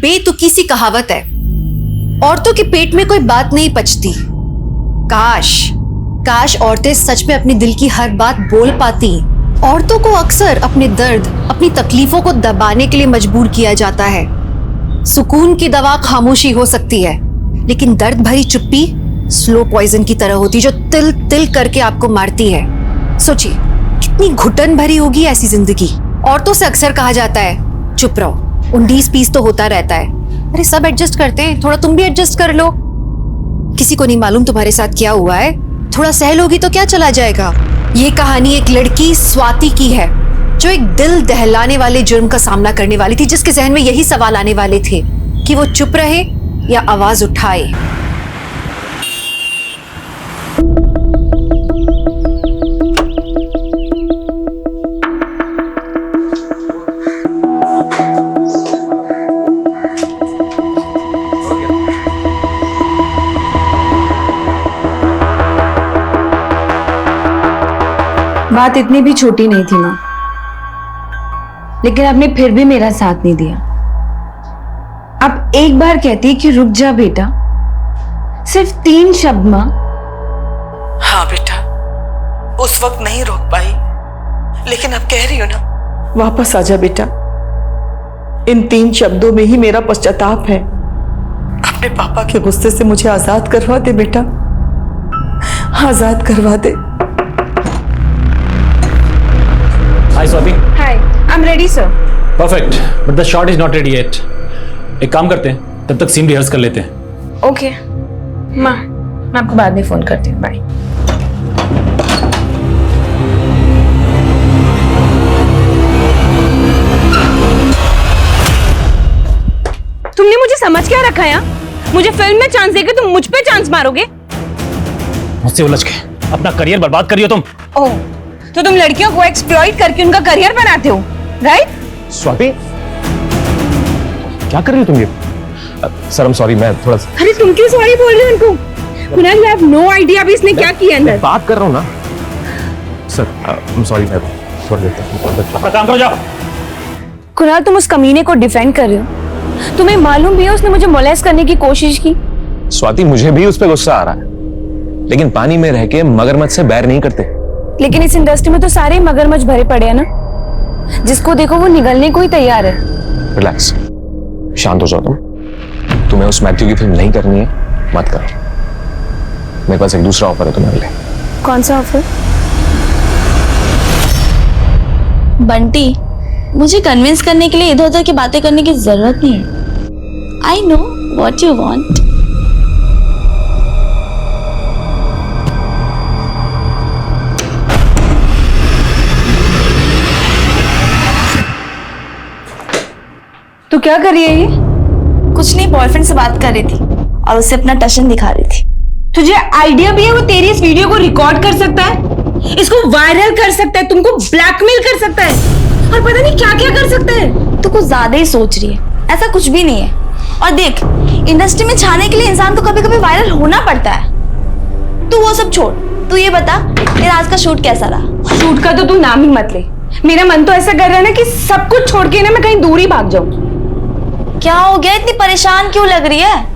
बेतुकी सी कहावत है, औरतों के पेट में कोई बात नहीं पचती। काश काश औरतें सच में अपने दिल की हर बात बोल पाती। औरतों को अक्सर अपने दर्द, अपनी तकलीफों को दबाने के लिए मजबूर किया जाता है। सुकून की दवा खामोशी हो सकती है, लेकिन दर्द भरी चुप्पी स्लो पॉइजन की तरह होती, जो तिल तिल करके आपको मारती है। सोचिए कितनी घुटन भरी होगी ऐसी जिंदगी। औरतों से अक्सर कहा जाता है चुप रहो, 19-20 तो होता रहता है। अरे सब एडजस्ट करते हैं, थोड़ा तुम भी एडजस्ट कर लो। किसी को नहीं मालूम तुम्हारे साथ क्या हुआ है, थोड़ा सह लोगी तो क्या चला जाएगा। ये कहानी एक लड़की स्वाति की है, जो एक दिल दहलाने वाले जुर्म का सामना करने वाली थी, जिसके जहन में यही सवाल आने वाले थे कि वो चुप रहे या आवाज उठाए। बात इतनी भी छोटी नहीं थी माँ, लेकिन आपने फिर भी मेरा साथ नहीं दिया। आप एक बार कहती कि रुक जा बेटा, सिर्फ 3 शब्द माँ। हाँ बेटा, उस वक्त नहीं रोक पाई, लेकिन अब कह रही हो ना, वापस आ जा बेटा। इन 3 शब्दों में ही मेरा पश्चाताप है। अपने पापा के गुस्से से मुझे आजाद करवा दे बेटा, आजाद करवा दे। Hi Swati. Hi, I'm ready sir. Perfect, but the shot is not ready yet. एक काम करते हैं, तब तक सीन रिहर्स कर लेते हैं। Okay, माँ मैं आपको बाद में फोन करती हूँ, बाय। तुमने मुझे समझ क्या रखा है? मुझे फिल्म में चांस देके तुम मुझ पे चांस मारोगे? मुझसे उलझ के अपना करियर बर्बाद करियो तुम। ओह, तो तुम लड़कियों को एक्सप्लॉइट करके उनका करियर बनाते हो, राइट? स्वाति, क्या कर रही हो तुम ये? सर, I'm sorry, मैं थोड़ा सा। अरे तुम क्यों सॉरी बोल रहे हो उनको? Kunal, you have no idea अभी इसने क्या किया अंदर। बात कर रहा हूँ ना सर, I'm sorry, मैं छोड़ देता हूँ। अपना काम करो, जाओ। कुणाल, तुम उस कमीने को डिफेंड कर रहे हो। तुम्हें मालूम भी है उसने मुझे मोलेस्ट करने की कोशिश की। स्वाति, मुझे भी उस पर गुस्सा आ रहा है, लेकिन पानी में रह के मगरमच्छ से बैर नहीं करते। लेकिन इस इंडस्ट्री में तो सारे मगरमच्छ भरे पड़े हैं ना, जिसको देखो वो निगलने को ही तैयार है। रिलैक्स, शांत हो जाओ तुम। तुम्हें उस मैथ्यू की फिल्म नहीं करनी है, मत करो। मेरे पास एक दूसरा ऑफर है तुम्हारे लिए। कौन सा ऑफर? बंटी, मुझे कन्विंस करने के लिए इधर उधर की बातें करने की जरूरत नहीं है। I know what you want. तू क्या कर रही है ये? कुछ नहीं, बॉयफ्रेंड से बात कर रही थी और उसे अपना टशन दिखा रही थी। तुझे आइडिया भी है वो तेरी इस वीडियो को रिकॉर्ड कर सकता है, इसको वायरल कर सकता है, तुमको ब्लैकमेल कर सकता है, और पता नहीं क्या क्या कर सकता है। तू कुछ ज्यादा ही सोच रही है, ऐसा कुछ भी नहीं है। और देख, इंडस्ट्री में छाने के लिए इंसान को कभी कभी वायरल होना पड़ता है। तू वो सब छोड़, तू ये बता तेरा आज का शूट कैसा रहा? शूट का तो तू नाम ही मत ले। मेरा मन तो ऐसा कर रहा है ना कि सब कुछ छोड़ के ना मैं कहीं दूर ही भाग जाऊं। क्या हो गया, इतनी परेशान क्यों लग रही है?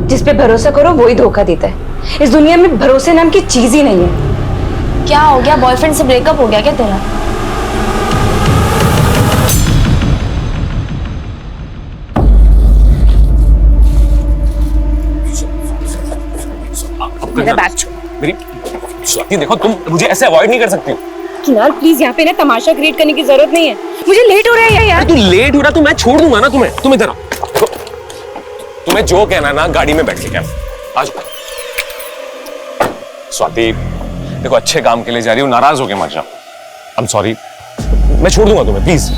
जिस पे भरोसा करो वो ही धोखा देता है। इस दुनिया में भरोसे नाम की चीज ही नहीं है। क्या हो गया, बॉयफ्रेंड से ब्रेकअप हो गया क्या तेरा? मेरा बैग छोड़। मेरी स्वाति, देखो तुम मुझे ऐसे अवॉइड नहीं कर सकती। कुणाल, प्लीज यहाँ पे ना तमाशा क्रिएट करने की जरूरत नहीं है। मुझे लेट हो रहा है यार। तू लेट हो रहा तो मैं छोड़ दूंगा ना तुम्हें। तुम इधर आओ, तुम्हें जो कहना है ना गाड़ी में बैठ के कहना। आज स्वाति, देखो अच्छे काम के लिए जा रही हूँ, नाराज होके मत जाओ। आई एम सॉरी, मैं छोड़ दूंगा तुम्हें। प्लीज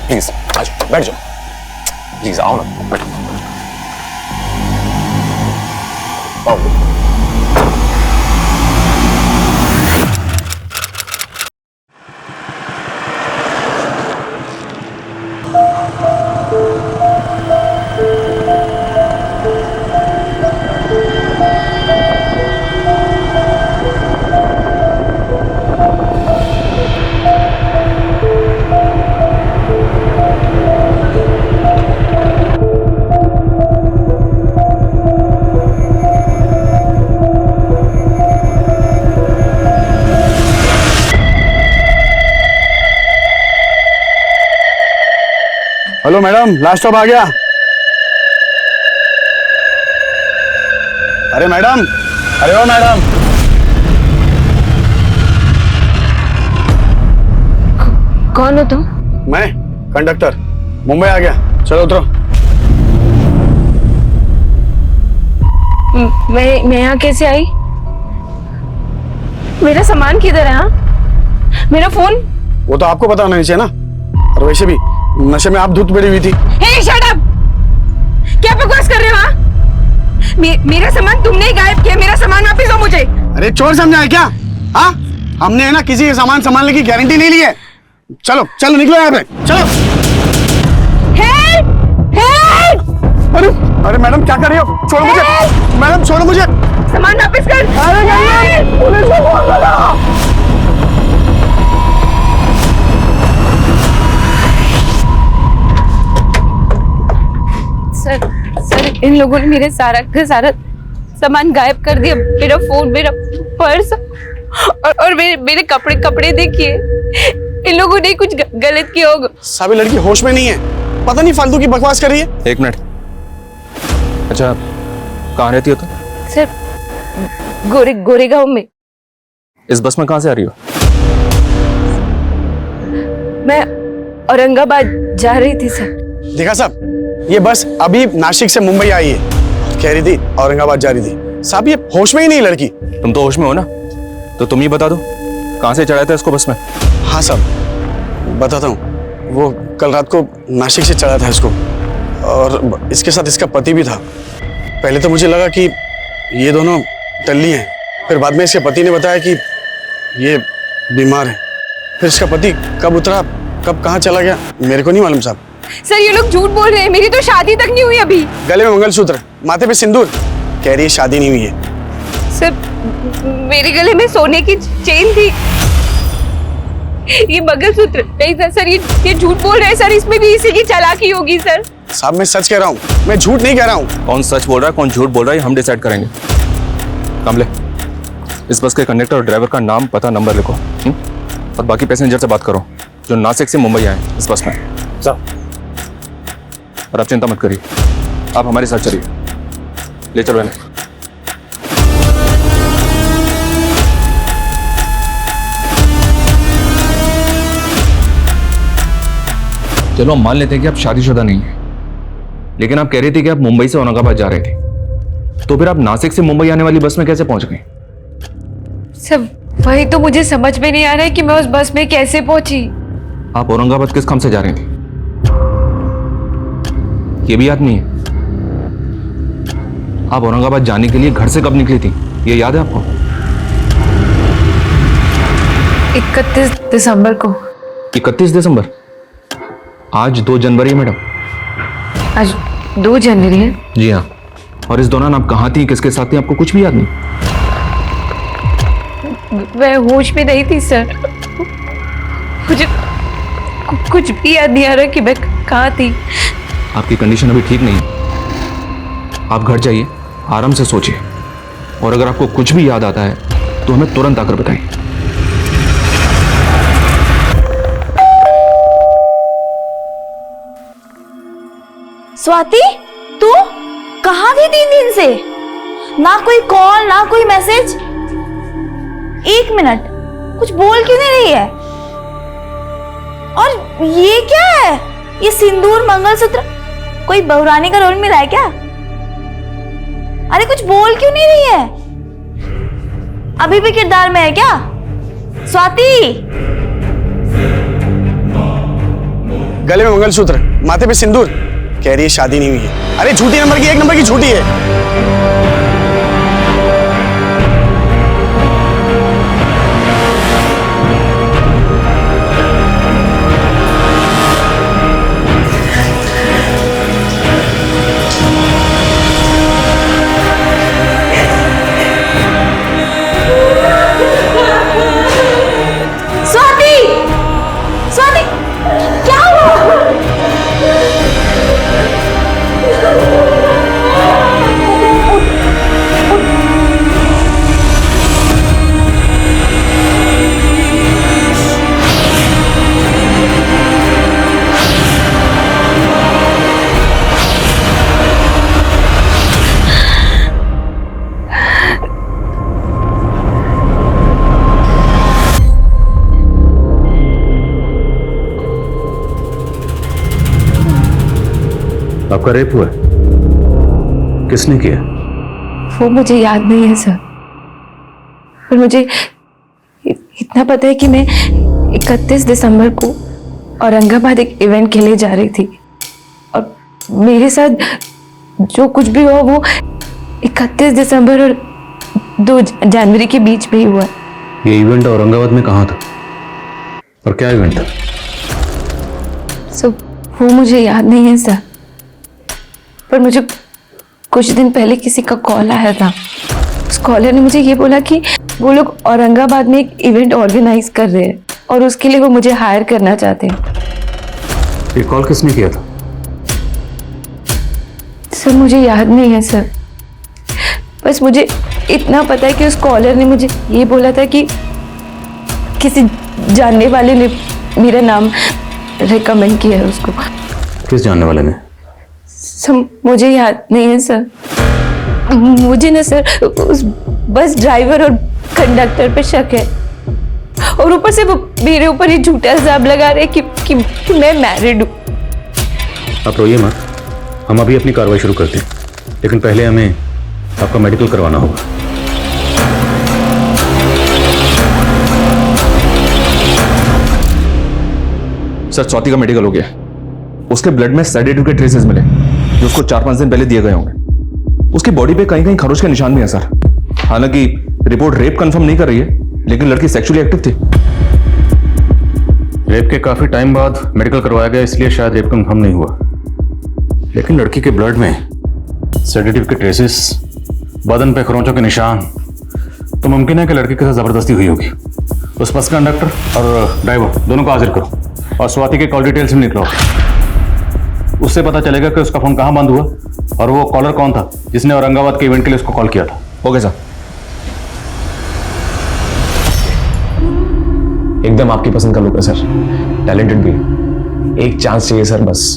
प्लीज आज बैठ जाओ, प्लीज आओ ना, बैठो। आओ। मैडम, लास्ट स्टॉप आ गया। अरे मैडम, अरे ओ मैडम। कौन हो तुम? मैं कंडक्टर, मुंबई आ गया। चलो उतरो। मैं यहाँ कैसे आई? मेरा सामान किधर है? हाँ, मेरा फोन? वो तो आपको पता होना चाहिए ना। और वैसे भी नशे में आप धुत पड़ी हुई थी। हे शट अप! क्या बकवास कर रहे हो? हाँ, मेरा सामान तुमने ही गायब किया। मेरा सामान वापस दो मुझे। अरे चोर समझा है क्या? हाँ, हमने है ना किसी के सामान संभालने की गारंटी नहीं ली है। चलो चलो निकलो यहाँ पे, चलो। हेल्प! हेल्प! अरे अरे मैडम क्या कर रही हो? छोड़ो मुझे मैडम, छोड़ो मुझे। सामान वापस कर। पुलिस को फोन लगाओ। सर इन लोगों ने मेरे सारा का सारा सामान गायब कर दिया। मेरा फोन, मेरा पर्स और मेरे कपड़े देखिए। इन लोगों ने कुछ गलत किया होगा। साबी लड़की होश में नहीं है, पता नहीं फालतू की बकवास कर रही है। एक मिनट। अच्छा, कहाँ रहती हो तुम? सर गोरेगांव में। इस बस में कहाँ से आ रही हो? मैं औरंगाबाद जा रही थी सर। देखा साहब, ये बस अभी नासिक से मुंबई आई है, कह रही थी औरंगाबाद जा रही थी। साहब ये होश में ही नहीं लड़की। तुम तो होश में हो ना, तो तुम ही बता दो कहाँ से चढ़ाया था इसको बस में? हाँ साहब बताता हूँ। वो कल रात को नासिक से चढ़ा था इसको, और इसके साथ इसका पति भी था। पहले तो मुझे लगा कि ये दोनों टल्ली हैं, फिर बाद में इसके पति ने बताया कि ये बीमार है। फिर इसका पति कब उतरा, कब कहाँ चला गया, मेरे को नहीं मालूम साहब। सर ये लोग झूठ बोल रहे हैं। मेरी तो शादी तक नहीं हुई अभी। गले में मंगलसूत्र, माथे पे सिंदूर, कह रही है शादी नहीं हुई है। सर मेरे गले में सोने की चेन थी। ये मंगलसूत्र नहीं था सर। ये झूठ बोल रहे हैं सर। इसमें भी इसी की चालाकी होगी सर। साहब मैं सच कह रहा हूँ, मैं झूठ नहीं कह रहा हूँ। कौन सच बोल रहा है, कौन झूठ बोल रहा है, हम डिसाइड करेंगे। कमले, इस बस के कंडक्टर और ड्राइवर का नाम, पता, नंबर लिखो। और बाकी पैसेंजर से बात करो जो नासिक से मुंबई आए इस बस में। और आप चिंता मत करिए, आप हमारे साथ चलिए। ले चलो इन्हें। चलो हम मान लेते हैं कि आप शादीशुदा नहीं है, लेकिन आप कह रही थी कि आप मुंबई से औरंगाबाद जा रहे थे, तो फिर आप नासिक से मुंबई आने वाली बस में कैसे पहुंच गए? सब वही तो मुझे समझ में नहीं आ रहा है कि मैं उस बस में कैसे पहुंची। आप औरंगाबाद किस काम से जा रहे थे, ये भी याद नहीं है? आप औरंगाबाद जाने के लिए घर से कब निकली थी, ये याद है आपको? 31 दिसंबर को। 31 दिसंबर? आज 2 जनवरी है मैडम। आज 2 जनवरी है? जी हाँ। और इस दौरान आप कहाँ थी, किसके साथ थी, आपको कुछ भी याद नहीं? मैं होश में नहीं थी सर। मुझे कुछ भी याद नहीं आ रहा कि मैं कहाँ थी। आपकी कंडीशन अभी ठीक नहीं है, आप घर जाइए, आराम से सोचिए, और अगर आपको कुछ भी याद आता है तो हमें तुरंत आकर बताइए। स्वाति, तू कहाँ थी 3 दिन से? ना कोई कॉल, ना कोई मैसेज। 1 मिनट, कुछ बोल क्यों नहीं रही है? और ये क्या है? ये सिंदूर, मंगलसूत्र, कोई बहुरानी का रोल मिला है क्या? अरे कुछ बोल क्यों नहीं रही है? अभी भी किरदार में है क्या? स्वाति! गले में मंगलसूत्र, माथे पे सिंदूर, कह रही है शादी नहीं हुई है। अरे झूठी नंबर की, 1 नंबर की झूठी है। स्वाति! स्वाति! क्या हुआ? आपका रेप हुआ है? किसने किया? वो मुझे याद नहीं है सर, पर मुझे इतना पता है कि मैं 31 दिसंबर को औरंगाबाद एक इवेंट के लिए जा रही थी और मेरे साथ जो कुछ भी हुआ वो 31 दिसंबर और 2 जनवरी के बीच में ही हुआ। ये इवेंट औरंगाबाद में कहाँ था और क्या इवेंट था? सो वो मुझे याद नहीं है सर, पर मुझे कुछ दिन पहले किसी का कॉल आया था। उस कॉलर ने मुझे ये बोला कि वो लोग औरंगाबाद में एक इवेंट ऑर्गेनाइज कर रहे हैं और उसके लिए वो मुझे हायर करना चाहते हैं। ये कॉल किसने किया था? सर मुझे याद नहीं है सर, बस मुझे इतना पता है कि उस कॉलर ने मुझे ये बोला था कि किसी जानने वाले ने मेरा नाम रिकमेंड किया है उसको। किस जानने वाले ने? सर मुझे याद नहीं है सर, मुझे ना सर उस बस ड्राइवर और कंडक्टर पे शक है और ऊपर से वो मेरे ऊपर ही झूठा इल्जाम लगा रहे कि मैं मैरिड हूँ। आप रोइए मत, हम अभी अपनी कार्रवाई शुरू करते हैं, लेकिन पहले हमें आपका मेडिकल करवाना होगा। सर स्वाति का मेडिकल हो गया। उसके ब्लड में सेडेटिव के ट्रेसेस मिले जो उसको 4-5 दिन पहले दिए गए होंगे। उसकी बॉडी पे कहीं कहीं खरोच के निशान भी हैं सर। हालांकि रिपोर्ट रेप कंफर्म नहीं कर रही है, लेकिन लड़की सेक्सुअली एक्टिव थी। रेप के काफी टाइम बाद मेडिकल करवाया गया, इसलिए शायद रेप कंफर्म नहीं हुआ, लेकिन लड़की के ब्लड में सेडेटिव के ट्रेसेस, बदन पे खरोंचों के निशान, तो मुमकिन है कि लड़की के साथ जबरदस्ती हुई होगी। उस बस कंडक्टर और ड्राइवर दोनों को हाजिर करो और स्वाति के कॉल डिटेल्स में निकलो। उससे पता चलेगा कि उसका फोन कहाँ बंद हुआ और वो कॉलर कौन था जिसने औरंगाबाद के इवेंट के लिए उसको कॉल किया था। Okay sir. एकदम आपकी पसंद का लुक है सर, टैलेंटेड भी है। एक चांस चाहिए सर बस।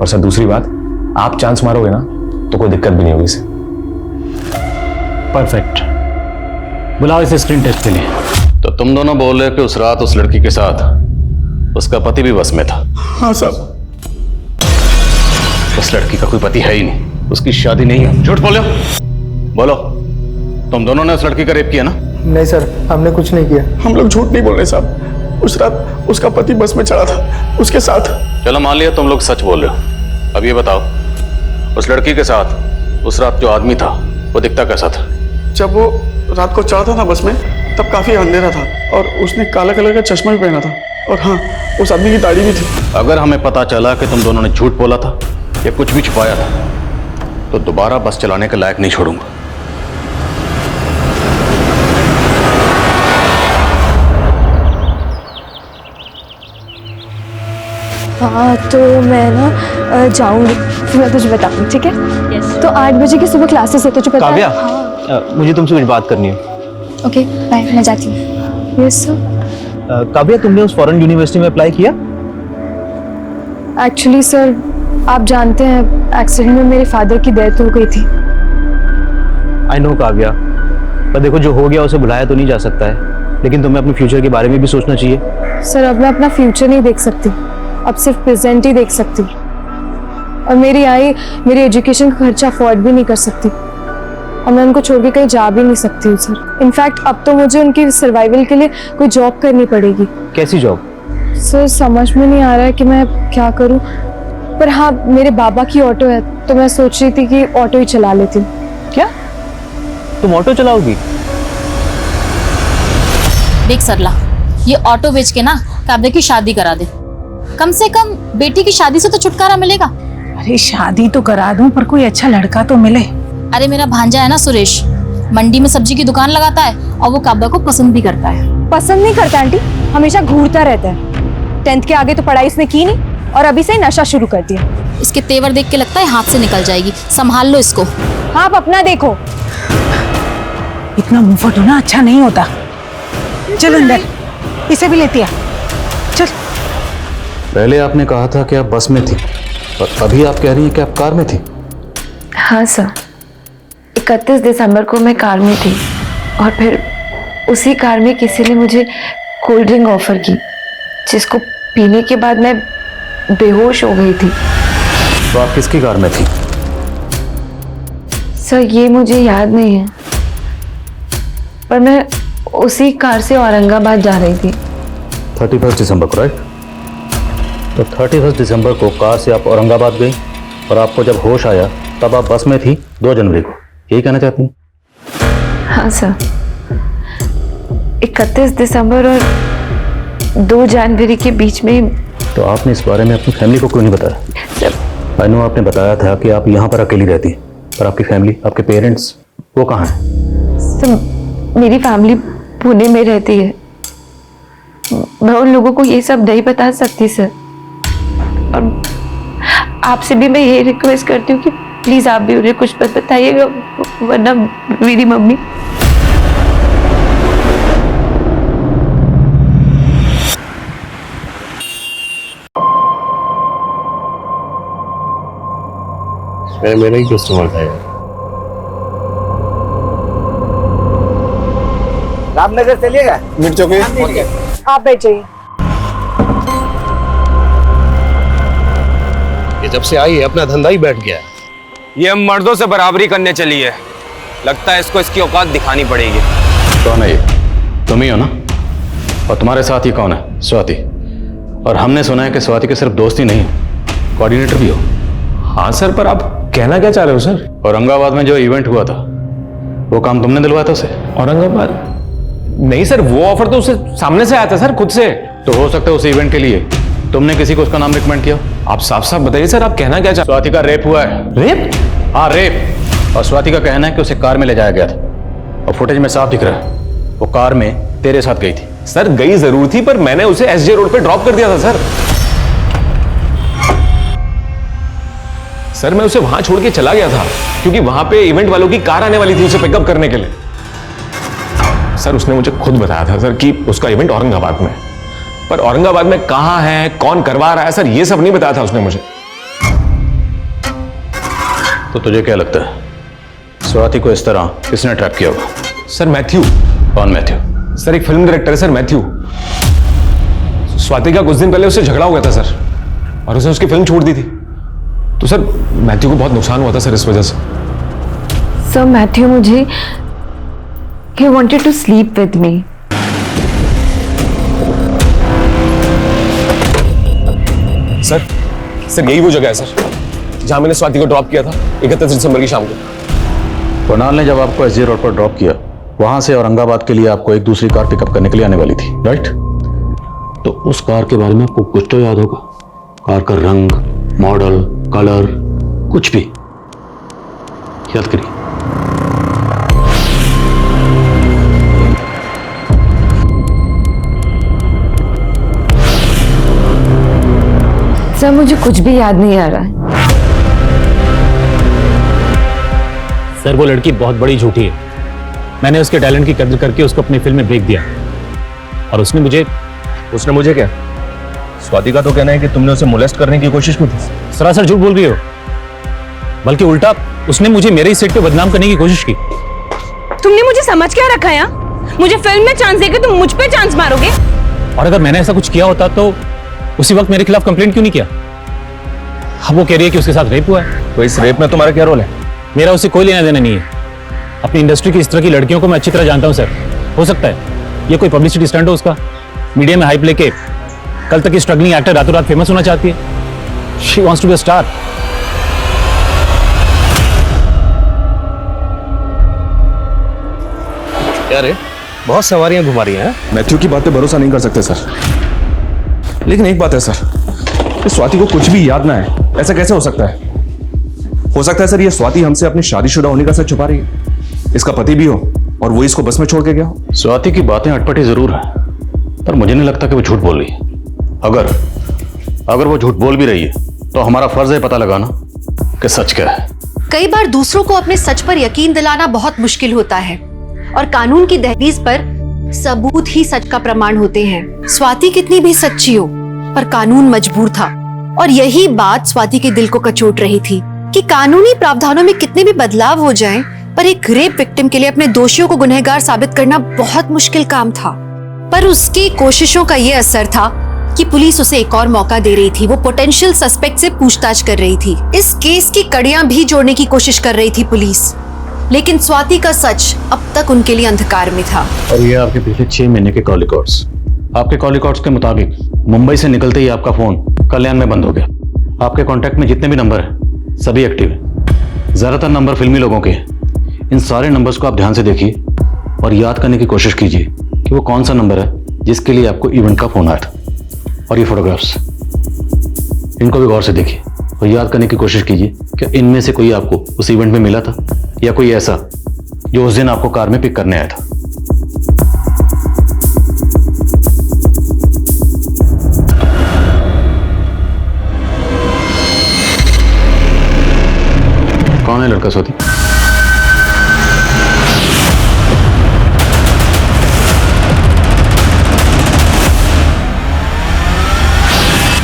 और सर दूसरी बात, आप चांस मारोगे ना तो कोई दिक्कत भी नहीं होगी सर। परफेक्ट, बुलाओ इसे स्क्रीन टेस्ट के लिए। तो तुम दोनों बोल रहे हो कि उस रात उस लड़की के साथ उसका पति भी बस में था? हाँ साहब। उस लड़की का कोई पति है ही नहीं, उसकी शादी नहीं है। झूठ बोलो, बोलो तुम दोनों ने उस लड़की का रेप किया ना? नहीं सर, हमने कुछ नहीं किया। हम लोग झूठ नहीं बोल रहे साहब। उस रात उसका पति बस में चढ़ा था उसके साथ। चलो मान लिया तुम लोग सच बोल रहे हो। अब ये बताओ, उस लड़की के साथ उस रात जो आदमी था वो दिखता कैसा था? जब वो रात को चढ़ा था ना बस में, तब काफी अंधेरा था और उसने काला कलर का चश्मा भी पहना था। और हाँ, उस आदमी की दाढ़ी भी थी। अगर हमें पता चला कि तुम दोनों ने झूठ बोला था या कुछ भी छुपाया था, तो दोबारा बस चलाने के लायक नहीं छोड़ूंगा। हाँ तो मैं ना जाऊंगी, फिर मैं तुझे बताऊंगी, ठीक है? तो 8 बजे की सुबह क्लासेस है, तुझे पता है? काव्या, मुझे तुमसे कुछ बात करनी है। ओके बाय, मैं जाती हूँ। Yes sir. काव्या, तुमने उस फॉरेन यूनिवर्सिटी में अप्लाई किया? एक्चुअली सर, आप जानते हैं एक्सीडेंट में मेरे फादर की डेथ हो गई थी। आई नो काव्या, पर देखो जो हो गया उसे भुलाया तो नहीं जा सकता है, लेकिन तुम्हें अपने फ्यूचर के बारे में भी सोचना चाहिए। सर अब मैं अपना फ्यूचर नहीं देख सकती, अब सिर्फ प्रेजेंट ही देख सकती हूँ। और मेरी आई मेरी एजुकेशन का खर्चा अफोर्ड भी नहीं कर सकती और मैं उनको छोड़ के कहीं जा भी नहीं सकती हूँ सर। इनफैक्ट अब तो मुझे उनकी सर्वाइवल के लिए कोई जॉब करनी पड़ेगी। कैसी जॉब? सर समझ में नहीं आ रहा है कि मैं क्या करूँ, पर हाँ मेरे बाबा की ऑटो है तो मैं सोच रही थी कि ऑटो ही चला लेती हूँ। क्या तुम ऑटो चलाओगी? देख सरला, ये ऑटो बेच के ना काव्या की शादी करा दे। कम से कम बेटी की शादी से तो छुटकारा मिलेगा। अरे शादी तो करा दूं, पर कोई अच्छा लड़का तो मिले। अरे मेरा भांजा है ना सुरेश, मंडी में सब्जी की दुकान लगाता है और वो काव्या को पसंद भी करता है। पसंद नहीं करता आंटी, हमेशा घूरता रहता है। 10th के आगे तो पढ़ाई इसने की नहीं और अभी से ही नशा शुरू कर दिया। इसके तेवर देख के लगता है हाथ से निकल जाएगी, संभाल लो इसको। हाँ आप अपना देखो। इतना मुंहफट होना अच्छा नहीं होता। चल अंदर, इसे भी लेती आ। चल। पहले आपने कहा था कि आप बस में थी और अभी आप कह रही हैं कि आप कार में थी। हाँ सर, 31 दिसंबर को मैं कार में थी और फिर उसी कार में किसी ने मुझे कोल्ड ड्रिंक ऑफर की, जिसको पीने के बाद मैं बेहोश हो गई थी। तो आप किसकी कार में थी? सर ये मुझे याद नहीं है, पर मैं उसी कार से औरंगाबाद जा रही थी। 31 दिसंबर को, राइट? तो 31 दिसंबर को कार से आप औरंगाबाद गई और आपको जब होश आया तब आप बस में थी 2 जनवरी को, यही कहना चाहती हैं? हाँ सर, 31 दिसंबर और 2 जनवरी के बीच में। तो आपने इस बारे में अपनी फैमिली को क्यों नहीं बताया? सर आई नो आपने बताया था कि आप यहाँ पर अकेली रहती हैं, पर आपकी फैमिली, आपके पेरेंट्स, वो कहाँ हैं? सर मेरी फैमिली पुणे में रहती है, मैं उन लोगों को ये सब नहीं बता सकती सर। और आपसे भी मैं ये रिक्वेस्ट करती हूँ कि प्लीज आप भी उन्हें कुछ मत बताइएगा, वरना मेरी मम्मी। मेरा ही कस्टमर था यार। रामनगर चलिएगा? मिर्च चौकी। आप बैठ जाइए। ये जब से आई है अपना धंधा ही बैठ गया है। ये हम मर्दों से बराबरी करने चली है, लगता है इसको इसकी औकात दिखानी पड़ेगी। कौन है ये? तुम ही हो ना? और तुम्हारे साथ ही कौन है? स्वाति। और हमने सुना है कि स्वाति के सिर्फ दोस्त ही नहीं, कोऑर्डिनेटर भी हो। हाँ सर, पर आप कहना क्या चाह रहे हो सर? औरंगाबाद में जो इवेंट हुआ था वो काम तुमने दिलवाया था उसे? औरंगाबाद? नहीं सर, वो ऑफर तो उसे सामने से आया था सर, खुद से। तो हो सकता है उस इवेंट के लिए तुमने किसी को उसका नाम रिकमेंड किया? आप साफ साफ बताइए सर, आप कहना क्या चाह? स्वाति का रेप हुआ है। रेप? हाँ रेप। और स्वाति का कहना है कि उसे कार में ले जाया गया था, और फुटेज में साफ दिख रहा है वो कार में तेरे साथ गई थी। सर गई जरूर थी, पर मैंने उसे एसजे रोड पे ड्रॉप कर दिया था सर। सर मैं उसे वहां छोड़ के चला गया था क्योंकि वहां पे इवेंट वालों की कार आने वाली थी उसे पिकअप करने के लिए। सर उसने मुझे खुद बताया था सर कि उसका इवेंट औरंगाबाद में है, पर औरंगाबाद में कहां है, कौन करवा रहा है, सर ये सब नहीं बताया था उसने मुझे। तो तुझे क्या लगता है स्वाति को इस तरह किसने ट्रैप किया होगा? Sir Matthew. कौन मैथ्यू? सर एक फिल्म डायरेक्टर है सर, मैथ्यू। स्वाति का कुछ दिन पहले उससे झगड़ा हो गया था सर, और उसने उसकी फिल्म छोड़ दी थी। तो सर मैथ्यू को बहुत नुकसान हुआ था सर इस वजह से। सर मैथ्यू मुझे he wanted to sleep with me. Sir यही वो जगह है सर जहां मैंने स्वाति को ड्रॉप किया था 31 दिसंबर की शाम को। कुणाल ने जब आपको एसजी रोड पर ड्रॉप किया, वहां से औरंगाबाद के लिए आपको एक दूसरी कार पिकअप करने के लिए आने वाली थी, राइट? तो उस कार के बारे में आपको कुछ तो याद होगा? कार का रंग, मॉडल, कलर, कुछ भी याद करिए। सर मुझे कुछ भी याद नहीं आ रहा है। सर वो लड़की बहुत बड़ी झूठी है। मैंने उसके टैलेंट की कदर करके उसको अपनी फिल्म में ब्रेक दिया, और उसने मुझे क्या? स्वाति का तो कहना है कि तुमने उसे मोलेस्ट करने की कोशिश की थी। सरासर झूठ बोल रही हो, बल्कि उल्टा उसने मुझे मेरे ही सेट पे बदनाम करने की कोशिश की। तुमने मुझे समझ क्या रखा है? मुझे फिल्म में चांस देके तुम मुझ पे चांस मारोगे? और अगर मैंने ऐसा कुछ किया होता तो उसी वक्त मेरे खिलाफ कंप्लेंट क्यों नहीं किया? अब वो कह रही है कि उसके साथ रेप हुआ है। तो इस रेप में तुम्हारा क्या रोल है? मेरा उससे कोई लेना देना नहीं है। अपनी इंडस्ट्री की इस तरह की लड़कियों को मैं अच्छी तरह जानता हूं सर। हो सकता है ये कोई पब्लिसिटी स्टंट हो उसका, मीडिया में हाइप लेके कल तक की स्ट्रगलिंग एक्टर रातों रात फेमस होना चाहती है। She wants to be a star. क्या रे, बहुत सवारियां घुमा रही हैं। मैथ्यू की बात पे भरोसा नहीं कर सकते सर, लेकिन एक बात है सर कि स्वाति को कुछ भी याद ना है, ऐसा कैसे हो सकता है? हो सकता है सर ये स्वाति हमसे अपनी शादीशुदा होने का सच छुपा रही है, इसका पति भी हो और वो इसको बस में छोड़ के गया हो। स्वाति की बातें अटपटी जरूर है, पर मुझे नहीं लगता कि वो झूठ बोल रही है। अगर वो झूठ बोल भी रही है तो हमारा फर्ज है पता लगाना कि सच क्या है। कई बार दूसरों को अपने सच पर यकीन दिलाना बहुत मुश्किल होता है, और कानून की दहलीज पर सबूत ही सच का प्रमाण होते हैं। स्वाति कितनी भी सच्ची हो, पर कानून मजबूर था, और यही बात स्वाति के दिल को कचोट रही थी कि कानूनी प्रावधानों में कितने भी बदलाव हो जाएं, पर एक रेप विक्टिम के लिए अपने दोषियों को गुनहगार साबित करना बहुत मुश्किल काम था। पर उसकी कोशिशों का ये असर था कि पुलिस उसे एक और मौका दे रही थी। वो पोटेंशियल सस्पेक्ट से पूछताछ कर रही थी। इस केस की कड़ियां भी जोड़ने की कोशिश कर रही थी पुलिस, लेकिन स्वाति का सच अब तक उनके लिए अंधकार में था। और ये आपके पिछले 6 महीने के कॉल रिकॉर्ड्स। आपके कॉल रिकॉर्ड्स के मुताबिक मुंबई से निकलते ही आपका फोन कल्याण में बंद हो गया। आपके कॉन्टैक्ट में जितने भी नंबर हैं सभी एक्टिव हैं। ज्यादातर नंबर फिल्मी लोगों के। इन सारे नंबर्स को आप ध्यान से देखिए और याद करने की कोशिश कीजिए कि वो कौन सा नंबर है जिसके लिए आपको इवेंट का फोन आया था। और ये फोटोग्राफ्स, इनको भी गौर से देखिए और याद करने की कोशिश कीजिए कि इनमें से कोई आपको उस इवेंट में मिला था या कोई ऐसा जो उस दिन आपको कार में पिक करने आया था। कौन है लड़का स्वाति?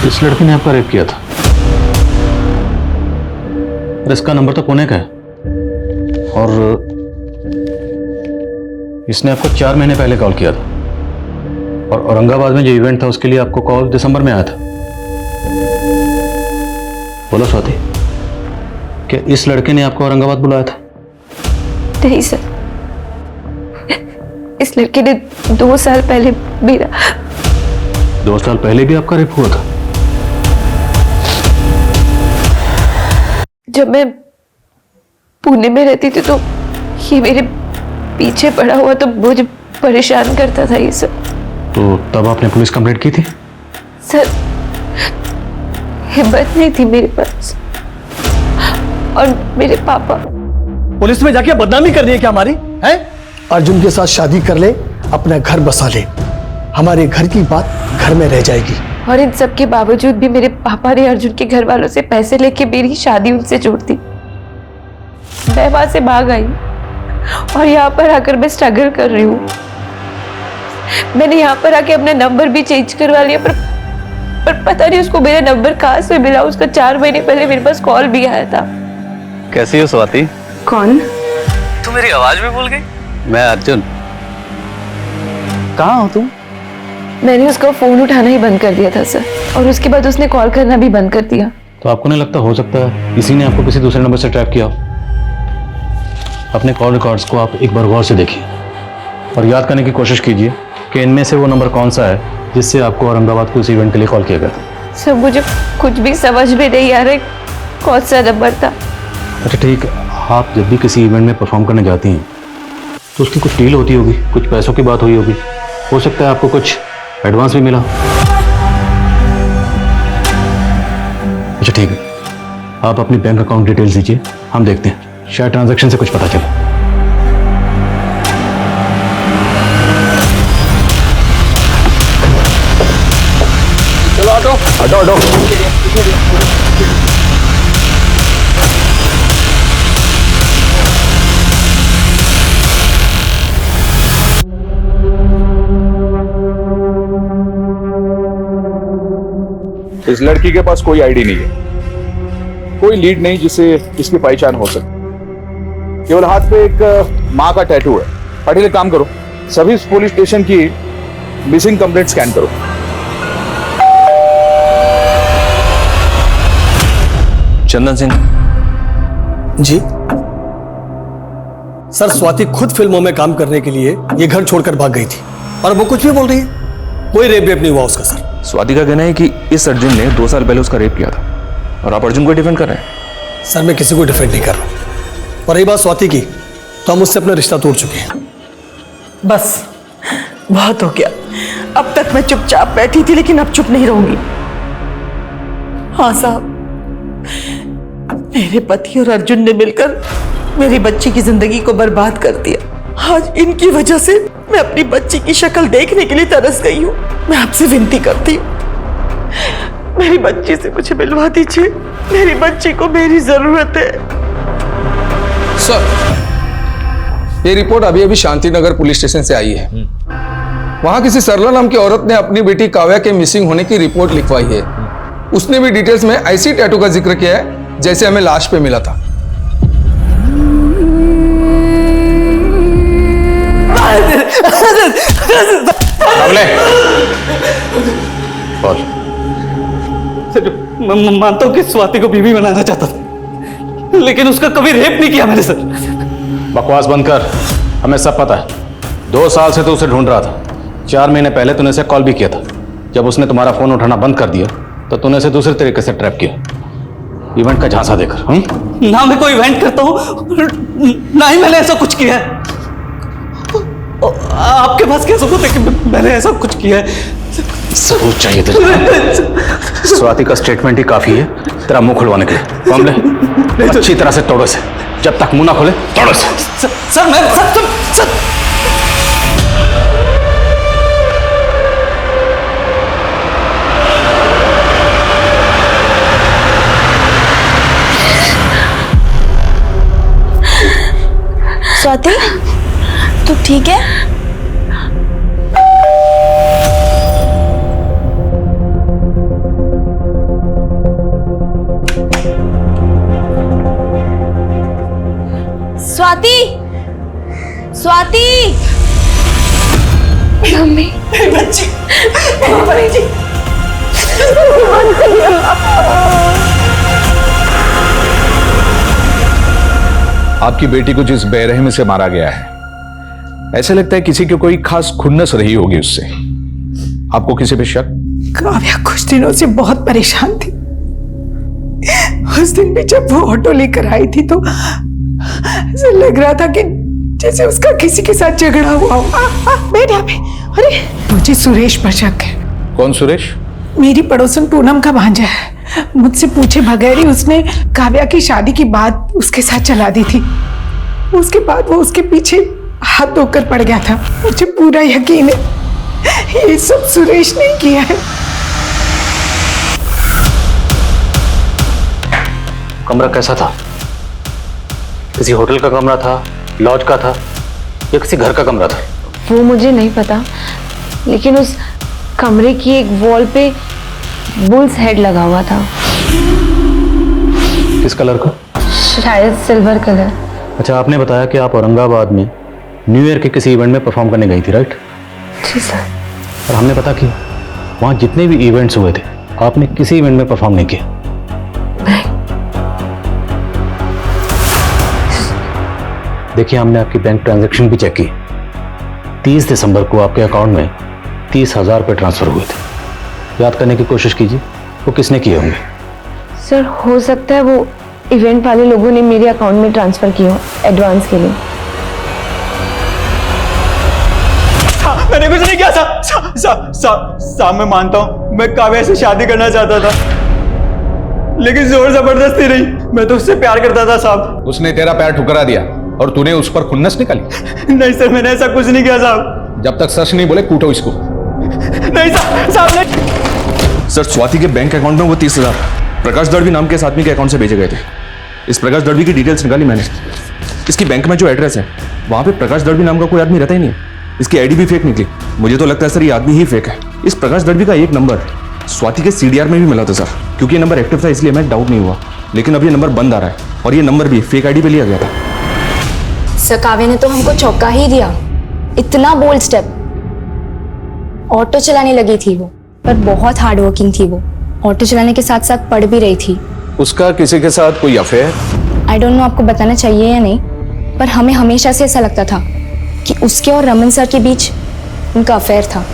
इस लड़की ने आपका रेप किया था और इसका नंबर तो पुणे का है और इसने आपको 4 महीने पहले कॉल किया था और औरंगाबाद में जो इवेंट था उसके लिए आपको कॉल दिसंबर में आया था। बोलो स्वाति, क्या इस लड़के ने आपको औरंगाबाद बुलाया था? नहीं सर, इस लड़के ने 2 साल पहले मेरा 2 साल पहले भी आपका रेप हुआ था? जब मैं पुणे में रहती थी तो ये मेरे पीछे पड़ा हुआ तो मुझे परेशान करता था ये सब। तो तब आपने पुलिस कंप्लेंट की थी? सर, हिम्मत नहीं थी मेरे पास और मेरे पापा। पुलिस में जाके बदनामी करनी है क्या हमारी? है? अर्जुन के साथ शादी कर ले, अपना घर बसा ले, हमारे घर की बात घर में रह जाएगी। और इन सब के बावजूद भी मेरे पापा ने अर्जुन के घर वालों से पैसे लेके मेरी शादी उनसे जोड़ दी। मैं वहां से भाग आई और यहाँ पर आकर मैं स्ट्रगल कर रही हूँ। मैंने यहाँ पर आके अपना नंबर भी चेंज करवा लिया पर पता नहीं उसको मेरा नंबर कहाँ से मिला। उसका 4 महीने पहले मेरे पास कॉल भी आया था। कैसी हो स्वाति? कौन? तू मेरी आवाज भी भूल गई? मैं अर्जुन। कहाँ हो तुम? मैंने उसका फोन उठाना ही बंद कर दिया था सर, और उसके बाद उसने कॉल करना भी बंद कर दिया। तो आपको नहीं लगता हो सकता है इसी ने आपको किसी दूसरे नंबर से ट्रैप किया हो? अपने कॉल रिकॉर्ड्स को आप एक बार गौर से देखिए और याद करने की कोशिश कीजिए कि इनमें से वो नंबर कौन सा है जिससे आपको औरंगाबाद के उस इवेंट के लिए कॉल किया गया था। सर, मुझे कुछ भी समझ में नहीं आ रहा कौन सा नंबर था। अच्छा ठीक है, आप जब भी किसी इवेंट में परफॉर्म करने जाती हैं तो उसकी कुछ डील होती होगी, कुछ पैसों की बात हुई होगी, हो सकता है आपको कुछ एडवांस भी मिला। अच्छा ठीक है, आप अपनी बैंक अकाउंट डिटेल्स दीजिए, हम देखते हैं शायद ट्रांजैक्शन से कुछ पता चले। चलो ऑटो हटो हटो। इस लड़की के पास कोई आईडी नहीं है, कोई लीड नहीं जिससे इसकी पहचान हो सके। केवल हाथ पे एक माँ का टैटू है। पाटिल एक काम करो, सभी पुलिस स्टेशन की मिसिंग कंप्लेंट स्कैन करो। चंदन सिंह जी सर, स्वाति खुद फिल्मों में काम करने के लिए ये घर छोड़कर भाग गई थी और वो कुछ भी बोल रही है। कोई रेप नहीं हुआ उसका सर। स्वाति का कहना है कि इस अर्जुन ने 2 साल पहले उसका रेप किया था और आप अर्जुन को डिफेंड कर रहे हैं। सर, मैं किसी को डिफेंड नहीं कर रहा हूं। और रही बात स्वाति की, तो हम उससे अपना रिश्ता तोड़ चुके हैं। बस बहुत हो गया। अब तक मैं चुपचाप बैठी थी लेकिन अब चुप नहीं रहूंगी। हाँ साहब, मेरे पति और अर्जुन ने मिलकर मेरी बच्ची की जिंदगी को बर्बाद कर दिया। आज इनकी वजह से मैं अपनी बच्ची की शक्ल देखने के लिए तरस गई हूँ। मैं आपसे विनती करती हूँ, मेरी बच्ची से मुझे मिलवा दीजिए। मेरी बच्ची को मेरी जरूरत है। सर, ये रिपोर्ट अभी अभी शांतिनगर पुलिस स्टेशन से आई है। वहां किसी सरला नाम की औरत ने अपनी बेटी काव्या के मिसिंग होने की रिपोर्ट लिखवाई है। उसने भी डिटेल्स में ऐसी टैटू का जिक्र किया है जैसे हमें लाश पे मिला था। बोल। मैं मानता हूँ कि स्वाति को बीवी बनाना चाहता था, लेकिन उसका कभी रेप नहीं किया मैंने सर। बकवास बंद कर, हमें सब पता है। 2 साल से तो उसे ढूंढ रहा था। 4 महीने पहले तूने उसे कॉल भी किया था। जब उसने तुम्हारा फोन उठाना बंद कर दिया तो तूने उसे दूसरे तरीके से ट्रैप किया, इवेंट का झांसा देकर। ना मैं कोई इवेंट करता हूँ, ना ही मैंने ऐसा कुछ किया है। आपके पास क्या सबूत है कि मैंने ऐसा कुछ किया है? सबूत चाहिए तुझे? स्वाति का स्टेटमेंट ही काफी है तेरा मुंह खुलवाने के लिए। कॉम ले, अच्छी तरह से तोड़ो से। जब तक मुंह ना खोले तोड़ो से। सर मैं सर स्वाति, तू ठीक है? स्वाति, स्वाति, मम्मी, बच्ची, जी। आपकी बेटी को जिस बेरहमी से मारा गया है, ऐसे लगता है किसी की कोई खास खुन्नस रही होगी उससे। आपको किसी पे शक? काव्या कुछ दिनों से बहुत परेशान थी। उस दिन भी जब वो ऑटो लेकर आई थी तो ऐसा लग रहा था कि जैसे उसका किसी के साथ झगड़ा हुआ हो। बैठ यहाँ पे। अरे मुझे सुरेश पर शक है। कौन सुरेश? मेरी पड़ोसन पूनम का भांजा है। मुझसे पूछे बगैर ही उसने काव्या की शादी की बात उसके साथ चला दी थी। उसके बाद वो उसके पीछे हाथ धोकर पड़ गया था। मुझे पूरा यकीन है ये सब सुरेश ने किया है। कमरा कैसा था? किसी होटल का कमरा था, लॉज का था, या किसी घर का कमरा था? वो मुझे नहीं पता, लेकिन उस कमरे की एक वॉल पे बुल्स हेड लगा हुआ था। किस कलर का? शायद सिल्वर कलर। अच्छा, आपने बताया कि आप औरंगाबाद में न्यू ईयर के किसी इवेंट में परफॉर्म करने गई थी, राइट? जी सर। और हमने पता किया वहां जितने भी इवेंट्स हुए थे आपने किसी इवेंट में परफॉर्म नहीं किया। देखिए, हमने आपकी बैंक ट्रांजैक्शन भी चेक की। 30 दिसंबर को आपके अकाउंट में 30,000 रुपये ट्रांसफर हुए थे। याद करने की कोशिश कीजिए वो किसने किए होंगे। सर, हो सकता है वो इवेंट वाले लोगों ने मेरे अकाउंट में ट्रांसफर किया हो एडवांस के लिए। मैंने कुछ नहीं किया साहब। मैं मानता हूँ मैं काव्या से शादी करना चाहता था, लेकिन जोर जबरदस्ती नहीं। मैं तो उससे प्यार करता था साहब। उसने तेरा पैर ठुकरा दिया और तूने उस पर खुन्नस निकाली? नहीं सर, मैंने ऐसा कुछ नहीं किया साहब। जब तक सच नहीं बोले कूटो इसको। नहीं साहब नहीं। सर, स्वाति के बैंक अकाउंट में वो 30,000 प्रकाश दड़वी नाम के इस आदमी के अकाउंट से भेजे गए थे। इस प्रकाश दड़वी की डिटेल्स निकाली मैंने। इसकी बैंक में जो एड्रेस है वहां पे प्रकाश दड़वी नाम का कोई आदमी रहता ही नहीं है। इसकी आईडी भी फेक निकली। मुझे तो लगता है सर ये आदमी ही फेक है। इस प्रकाश दड़वी का एक नंबर स्वाति के सीडीआर में भी मिला था सर। क्योंकि ये नंबर एक्टिव था इसलिए हमें डाउट नहीं हुआ, लेकिन अब ये नंबर बंद आ रहा है और ये नंबर भी फेक आईडी पे लिया गया था। सर, काव्या ने तो हमको चौंका ही दिया। इतना बोल्ड स्टेप। ऑटो चलाने लगी थी वो, पर बहुत हार्ड वर्किंग थी वो। ऑटो चलाने के साथ साथ पढ़ भी रही थी। उसका किसी के साथ कोई अफेयर? आई डोंट नो आपको बताना चाहिए या नहीं, पर हमें हमेशा से ऐसा लगता था कि उसके और रमन सर के बीच उनका अफेयर था।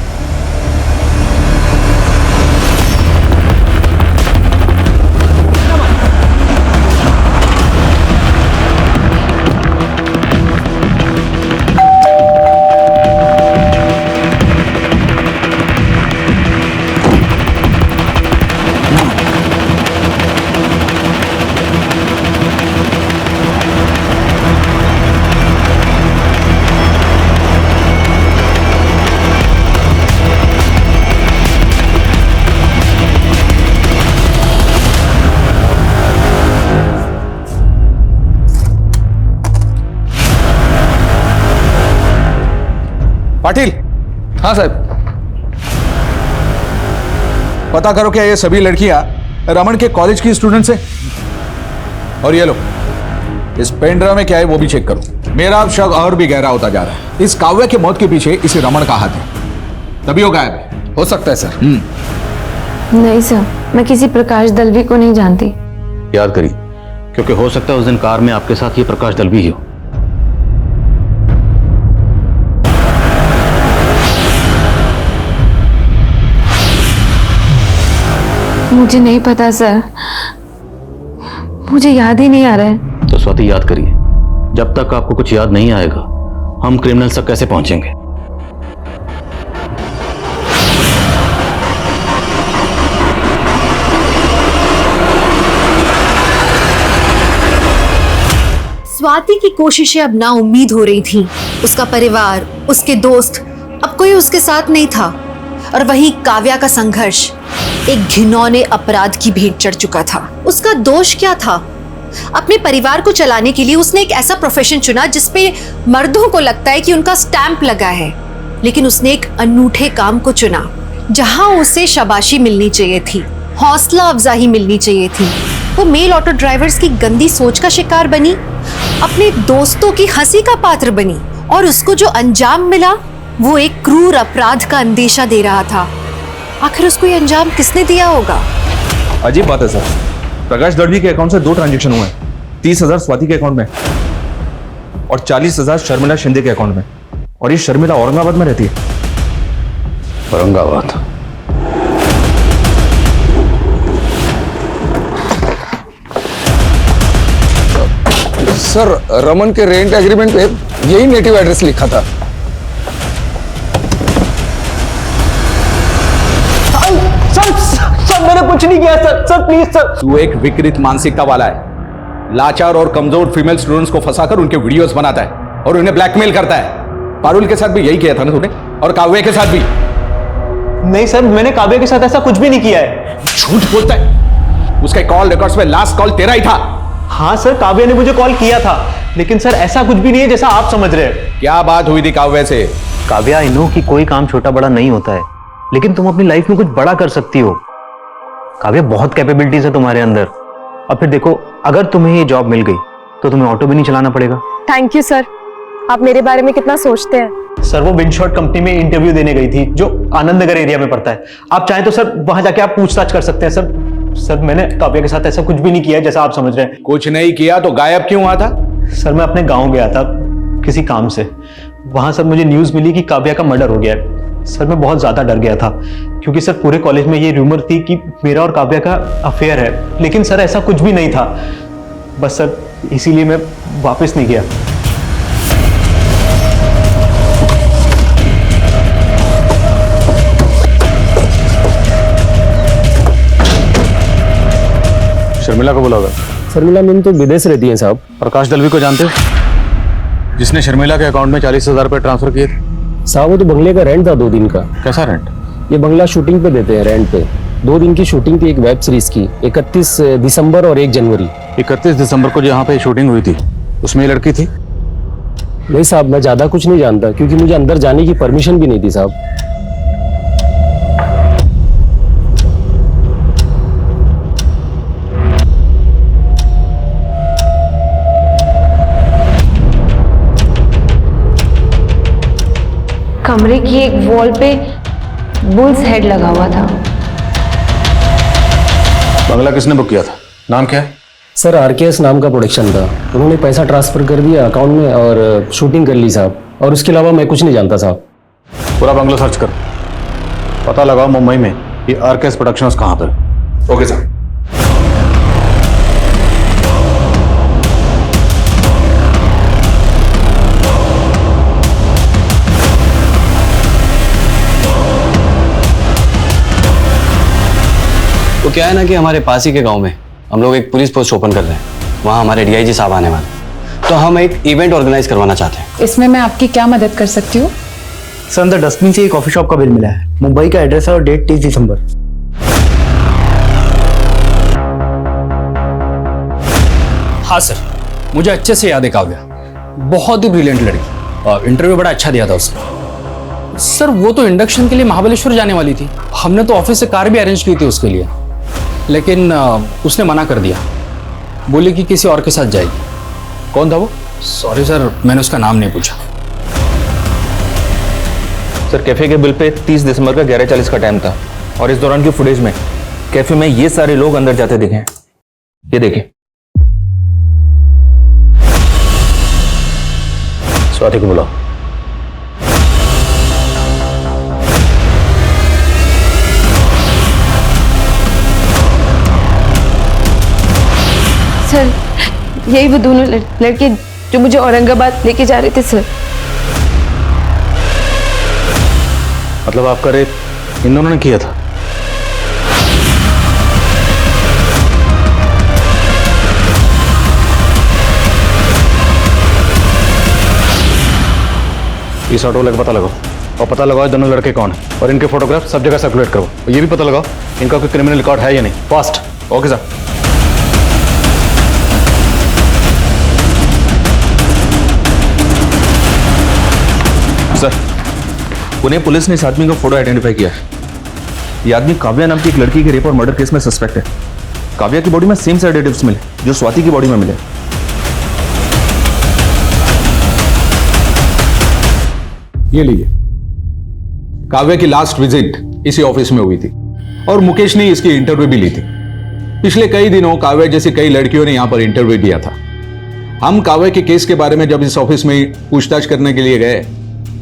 पाटिल। हाँ साहब। पता करो क्या ये सभी लड़कियां रमन के कॉलेज की स्टूडेंट्स हैं? और ये लो, इस पेन ड्राइव में क्या है वो भी चेक करो। मेरा शक और भी गहरा होता जा रहा है। इस काव्या की मौत के पीछे इसे रमन का हाथ है, तभी वो गायब है। हो सकता है सर। नहीं सर, मैं किसी प्रकाश दलवी को नहीं जानती। याद करिए, क्योंकि हो सकता है उस दिन कार में आपके साथ ये प्रकाश दलवी ही हो। मुझे नहीं पता सर, मुझे याद ही नहीं आ रहा है। तो स्वाति याद करिए, जब तक आपको कुछ याद नहीं आएगा हम क्रिमिनल्स तक कैसे पहुंचेंगे? स्वाति की कोशिशें अब ना उम्मीद हो रही थीं। उसका परिवार, उसके दोस्त, अब कोई उसके साथ नहीं था। और वहीं काव्या का संघर्ष एक घिनौने अपराध की भेंट चढ़ चुका था। उसका दोष क्या था? अपने परिवार को चलाने के लिए उसने एक ऐसा प्रोफेशन चुना जिसपे मर्दों को लगता है कि उनका स्टैंप लगा है, लेकिन उसने एक अनूठे काम को चुना जहां उसे शाबाशी मिलनी चाहिए थी, हौसला अफजाई मिलनी चाहिए थी। वो मेल ऑटो ड्राइवर्स की गंदी सोच का शिकार बनी, अपने दोस्तों की हंसी का पात्र बनी, और उसको जो अंजाम मिला वो एक क्रूर अपराध का अंदेशा दे रहा था। आखिर उसको ये अंजाम किसने दिया होगा? अजीब बात है सर, प्रकाश दलवी के अकाउंट से 2 ट्रांजैक्शन हुए हैं। 30,000 स्वाति के अकाउंट में और 40,000 शर्मिला शिंदे के अकाउंट में। और ये शर्मिला औरंगाबाद में रहती है। औरंगाबाद? सर, रमन के रेंट एग्रीमेंट पे यही नेटिव एड्रेस लिखा था। सर मैंने कुछ नहीं किया सर। Sir please sir. तू एक विकृत मानसिकता वाला है। लाचार और कमजोर फीमेल स्टूडेंट्स को फंसाकर उनके वीडियोस बनाता है और उन्हें ब्लैकमेल करता है। पारुल के साथ भी यही किया था ना तूने, और काव्या के साथ भी? नहीं सर, मैंने काव्या के साथ ऐसा कुछ भी नहीं किया है। झूठ बोलता है। उसके कॉल रिकॉर्ड्स में लास्ट कॉल तेरा ही था। हाँ सर, काव्या ने मुझे कॉल किया था, लेकिन सर ऐसा कुछ भी नहीं है जैसा आप समझ रहे हैं। क्या बात हुई थी काव्या से? काव्या, आई नो कि कोई काम छोटा बड़ा नहीं होता है, लेकिन तुम अपनी लाइफ में कुछ बड़ा कर सकती हो। काव्या, बहुत कैपेबिलिटीज है तुम्हारे अंदर। अब फिर देखो, अगर तुम्हें ये जॉब मिल गई तो तुम्हें ऑटो भी नहीं चलाना पड़ेगा। थैंक यू सर, आप मेरे बारे में कितना सोचते हैं। सर वो विंडशॉट कंपनी में इंटरव्यू देने गई थी जो आनंद नगर एरिया में पड़ता है। आप चाहें तो सर वहां जाके आप पूछताछ कर सकते हैं। सर मैंने काव्या के साथ ऐसा कुछ भी नहीं किया है जैसा आप समझ रहे हैं। कुछ नहीं किया तो गायब क्यों हुआ था? सर मैं अपने गांव गया था किसी काम से। वहां सर मुझे न्यूज मिली कि काव्या का मर्डर हो गया है। सर मैं बहुत ज्यादा डर गया था, क्योंकि सर पूरे कॉलेज में ये रूमर थी कि मेरा और काव्या का अफेयर है, लेकिन सर ऐसा कुछ भी नहीं था। बस सर इसीलिए मैं वापस नहीं गया। शर्मिला को बुला होगा। शर्मिला मैम तो विदेश रहती है साहब। प्रकाश दलवी को जानते हो, जिसने शर्मिला के अकाउंट में 40,000 रुपए ट्रांसफर किए थे? साहब वो तो बंगले का रेंट था 2 दिन का। कैसा रेंट? ये बंगला शूटिंग पे देते हैं रेंट पे। 2 दिन की शूटिंग थी एक वेब सीरीज की, 31 दिसंबर और 1 जनवरी। 31 दिसंबर को जहाँ पे शूटिंग हुई थी उसमें ये लड़की थी? नहीं साहब, मैं ज्यादा कुछ नहीं जानता, क्योंकि मुझे अंदर जाने की परमिशन भी नहीं थी साहब। कमरे की एक वॉल पे बुल्स हेड लगा हुआ था। बंगला किसने बुक किया था? नाम क्या है? सर RKS नाम का प्रोडक्शन था। उन्होंने पैसा ट्रांसफर कर दिया अकाउंट में और शूटिंग कर ली साहब, और उसके अलावा मैं कुछ नहीं जानता साहब। पूरा बंगला सर्च कर, पता लगाओ मुंबई में ये RKS प्रोडक्शंस कहाँ पर। Okay sir. तो क्या है ना कि हमारे पास ही के गांव में हम लोग एक पुलिस पोस्ट ओपन कर रहे हैं। वहाँ हमारे DIG साहब आने वाले, तो हम एक इवेंट ऑर्गेनाइज करवाना चाहते हैं। इसमें मैं आपकी क्या मदद कर सकती हूँ? सर अंदर डस्टबिन से एक कॉफी शॉप का बिल मिला है। मुंबई का एड्रेस है और डेट 30 दिसंबर। हाँ सर, मुझे अच्छे से याद है काव्या, बहुत ही ब्रिलियंट लड़की, और इंटरव्यू बड़ा अच्छा दिया था उसने। सर वो तो इंडक्शन के लिए महाबलेश्वर जाने वाली थी। हमने तो ऑफिस से कार भी अरेंज की थी उसके लिए, लेकिन उसने मना कर दिया, बोली कि किसी और के साथ जाएगी। कौन था वो? सॉरी सर, मैंने उसका नाम नहीं पूछा। सर कैफे के बिल पे 30 दिसंबर का 11:40 का टाइम था, और इस दौरान की फुटेज में कैफे में ये सारे लोग अंदर जाते दिखे हैं। ये देखिए। स्वाति को बुलाओ। सर, यही वो दोनों लड़के जो मुझे औरंगाबाद लेके जा रहे थे सर। मतलब आपका रेप इन दोनों ने किया था? इस ऑटो वाले का पता लगाओ और पता लगाओ दोनों लड़के कौन है और इनके फोटोग्राफ सब जगह सर्कुलेट करो। और ये भी पता लगाओ इनका कोई क्रिमिनल रिकॉर्ड है या नहीं। Fast. Okay sir. Sir, Pune police ने इस आदमी का फोटो आइडेंटिफाई किया है। ये आदमी काव्या नाम की एक लड़की के रेप और मर्डर केस में सस्पेक्ट है। काव्या की बॉडी में सेम सेडेटिव्स मिले जो स्वाति की बॉडी में मिले। ये लीजिए, काव्या की लास्ट विजिट इसी ऑफिस में हुई थी और मुकेश ने इसकी इंटरव्यू भी ली थी। पिछले कई दिनों काव्या जैसी कई लड़कियों ने यहां पर इंटरव्यू दिया था। हम काव्या के केस के बारे में जब इस ऑफिस में पूछताछ करने के लिए गए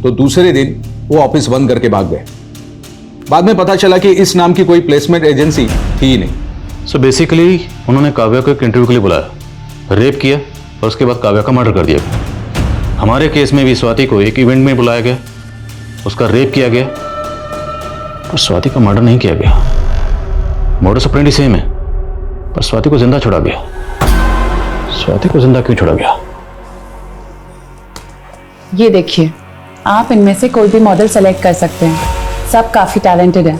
तो दूसरे दिन वो ऑफिस बंद करके भाग गए। बाद में पता चला कि इस नाम की कोई प्लेसमेंट एजेंसी थी ही नहीं। सो बेसिकली उन्होंने काव्या को एक इंटरव्यू के लिए बुलाया, रेप किया और उसके बाद काव्या का मर्डर कर दिया गया। हमारे केस में भी स्वाति को एक इवेंट में बुलाया गया, उसका रेप किया गया पर स्वाति का मर्डर नहीं किया गया। मोडस ऑपरेंडी सेम है पर स्वाति को जिंदा छोड़ा गया। स्वाति को जिंदा क्यों छोड़ा गया? ये देखिए, आप इनमें से कोई भी मॉडल सेलेक्ट कर सकते हैं, सब काफी टैलेंटेड हैं।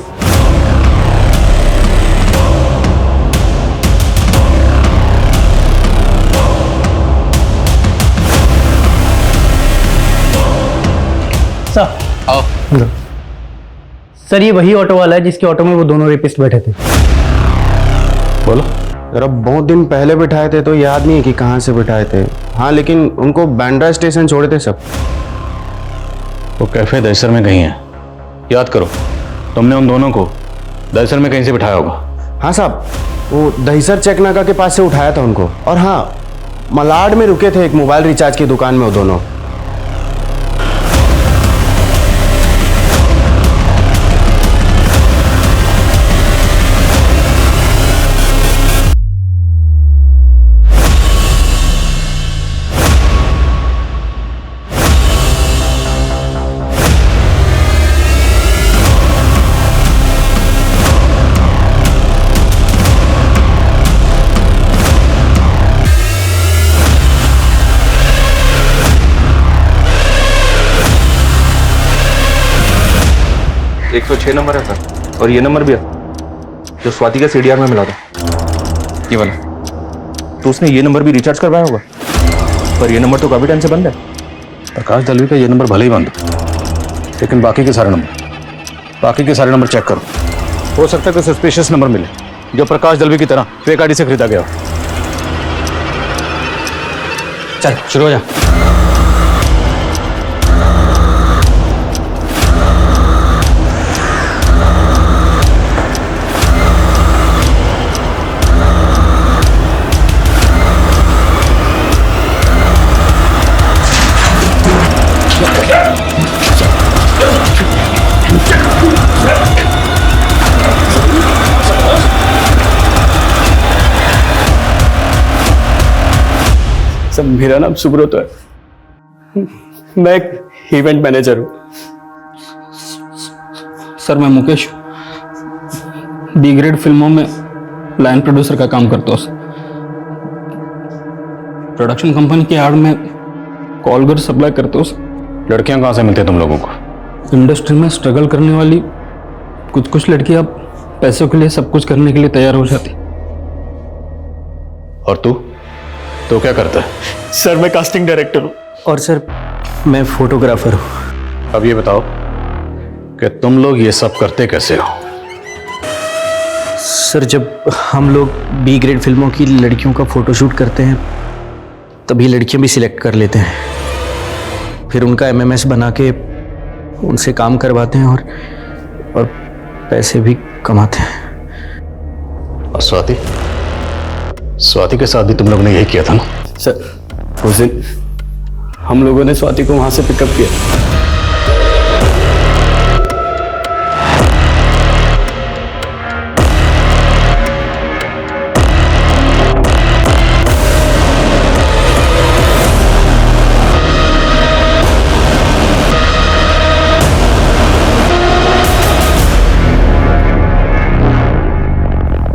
आओ। सर, ये वही ऑटो वाला है जिसके ऑटो में वो दोनों रेपिस्ट बैठे थे। बोलो। जरा बहुत दिन पहले बिठाए थे तो याद नहीं है कि कहाँ से बिठाए थे। हाँ, लेकिन उनको बांद्रा स्टेशन छोड़े थे सब। वो कैफे दहिसर में कहीं है, याद करो। तुमने उन दोनों को दहिसर में कहीं से बिठाया होगा। हाँ साहब, वो दहिसर चेकनाका के पास से उठाया था उनको। और हाँ, मलाड में रुके थे एक मोबाइल रिचार्ज की दुकान में वो दोनों। एक 106 नंबर है सर, और ये नंबर भी है जो स्वाति के सीडीआर में मिला था, ये वाला। तो उसने ये नंबर भी रिचार्ज करवाया होगा, पर ये नंबर तो काफी टाइम से बंद है। प्रकाश दलवी का ये नंबर भले ही बंद हो, लेकिन बाकी के सारे नंबर चेक करो। हो सकता है कोई सस्पिशियस नंबर मिले जो प्रकाश दलवी की तरह फेक आईडी से खरीदा गया हो। चल शुरू हो जा। सर, मेरा नाम सुब्रत है, मैं एक इवेंट मैनेजर हूँ। सर, मैं मुकेश बी ग्रेड फिल्मों में लाइन प्रोड्यूसर का काम करता हूँ। प्रोडक्शन कंपनी की आड़ में कॉल घर सप्लाई करते हूँ। लड़कियां कहाँ से मिलती हैं तुम लोगों को? इंडस्ट्री में स्ट्रगल करने वाली कुछ लड़कियां पैसों के लिए सब कुछ करने के लिए तैयार हो जाती। और तू क्या करता है? सर, मैं कास्टिंग डायरेक्टर हूँ। और सर, मैं फोटोग्राफर हूँ। अब ये बताओ कि तुम लोग ये सब करते कैसे हो? सर, जब हम लोग बी ग्रेड फिल्मों की लड़कियों का फोटोशूट करते हैं तभी लड़कियां भी सिलेक्ट कर लेते हैं, फिर उनका एमएमएस बना के उनसे काम करवाते हैं और पैसे भी कमाते हैं। और स्वाति, स्वाति के साथ भी तुम लोग ने यही किया था ना? सर उस दिन हम लोगों ने स्वाति को वहां से पिकअप किया।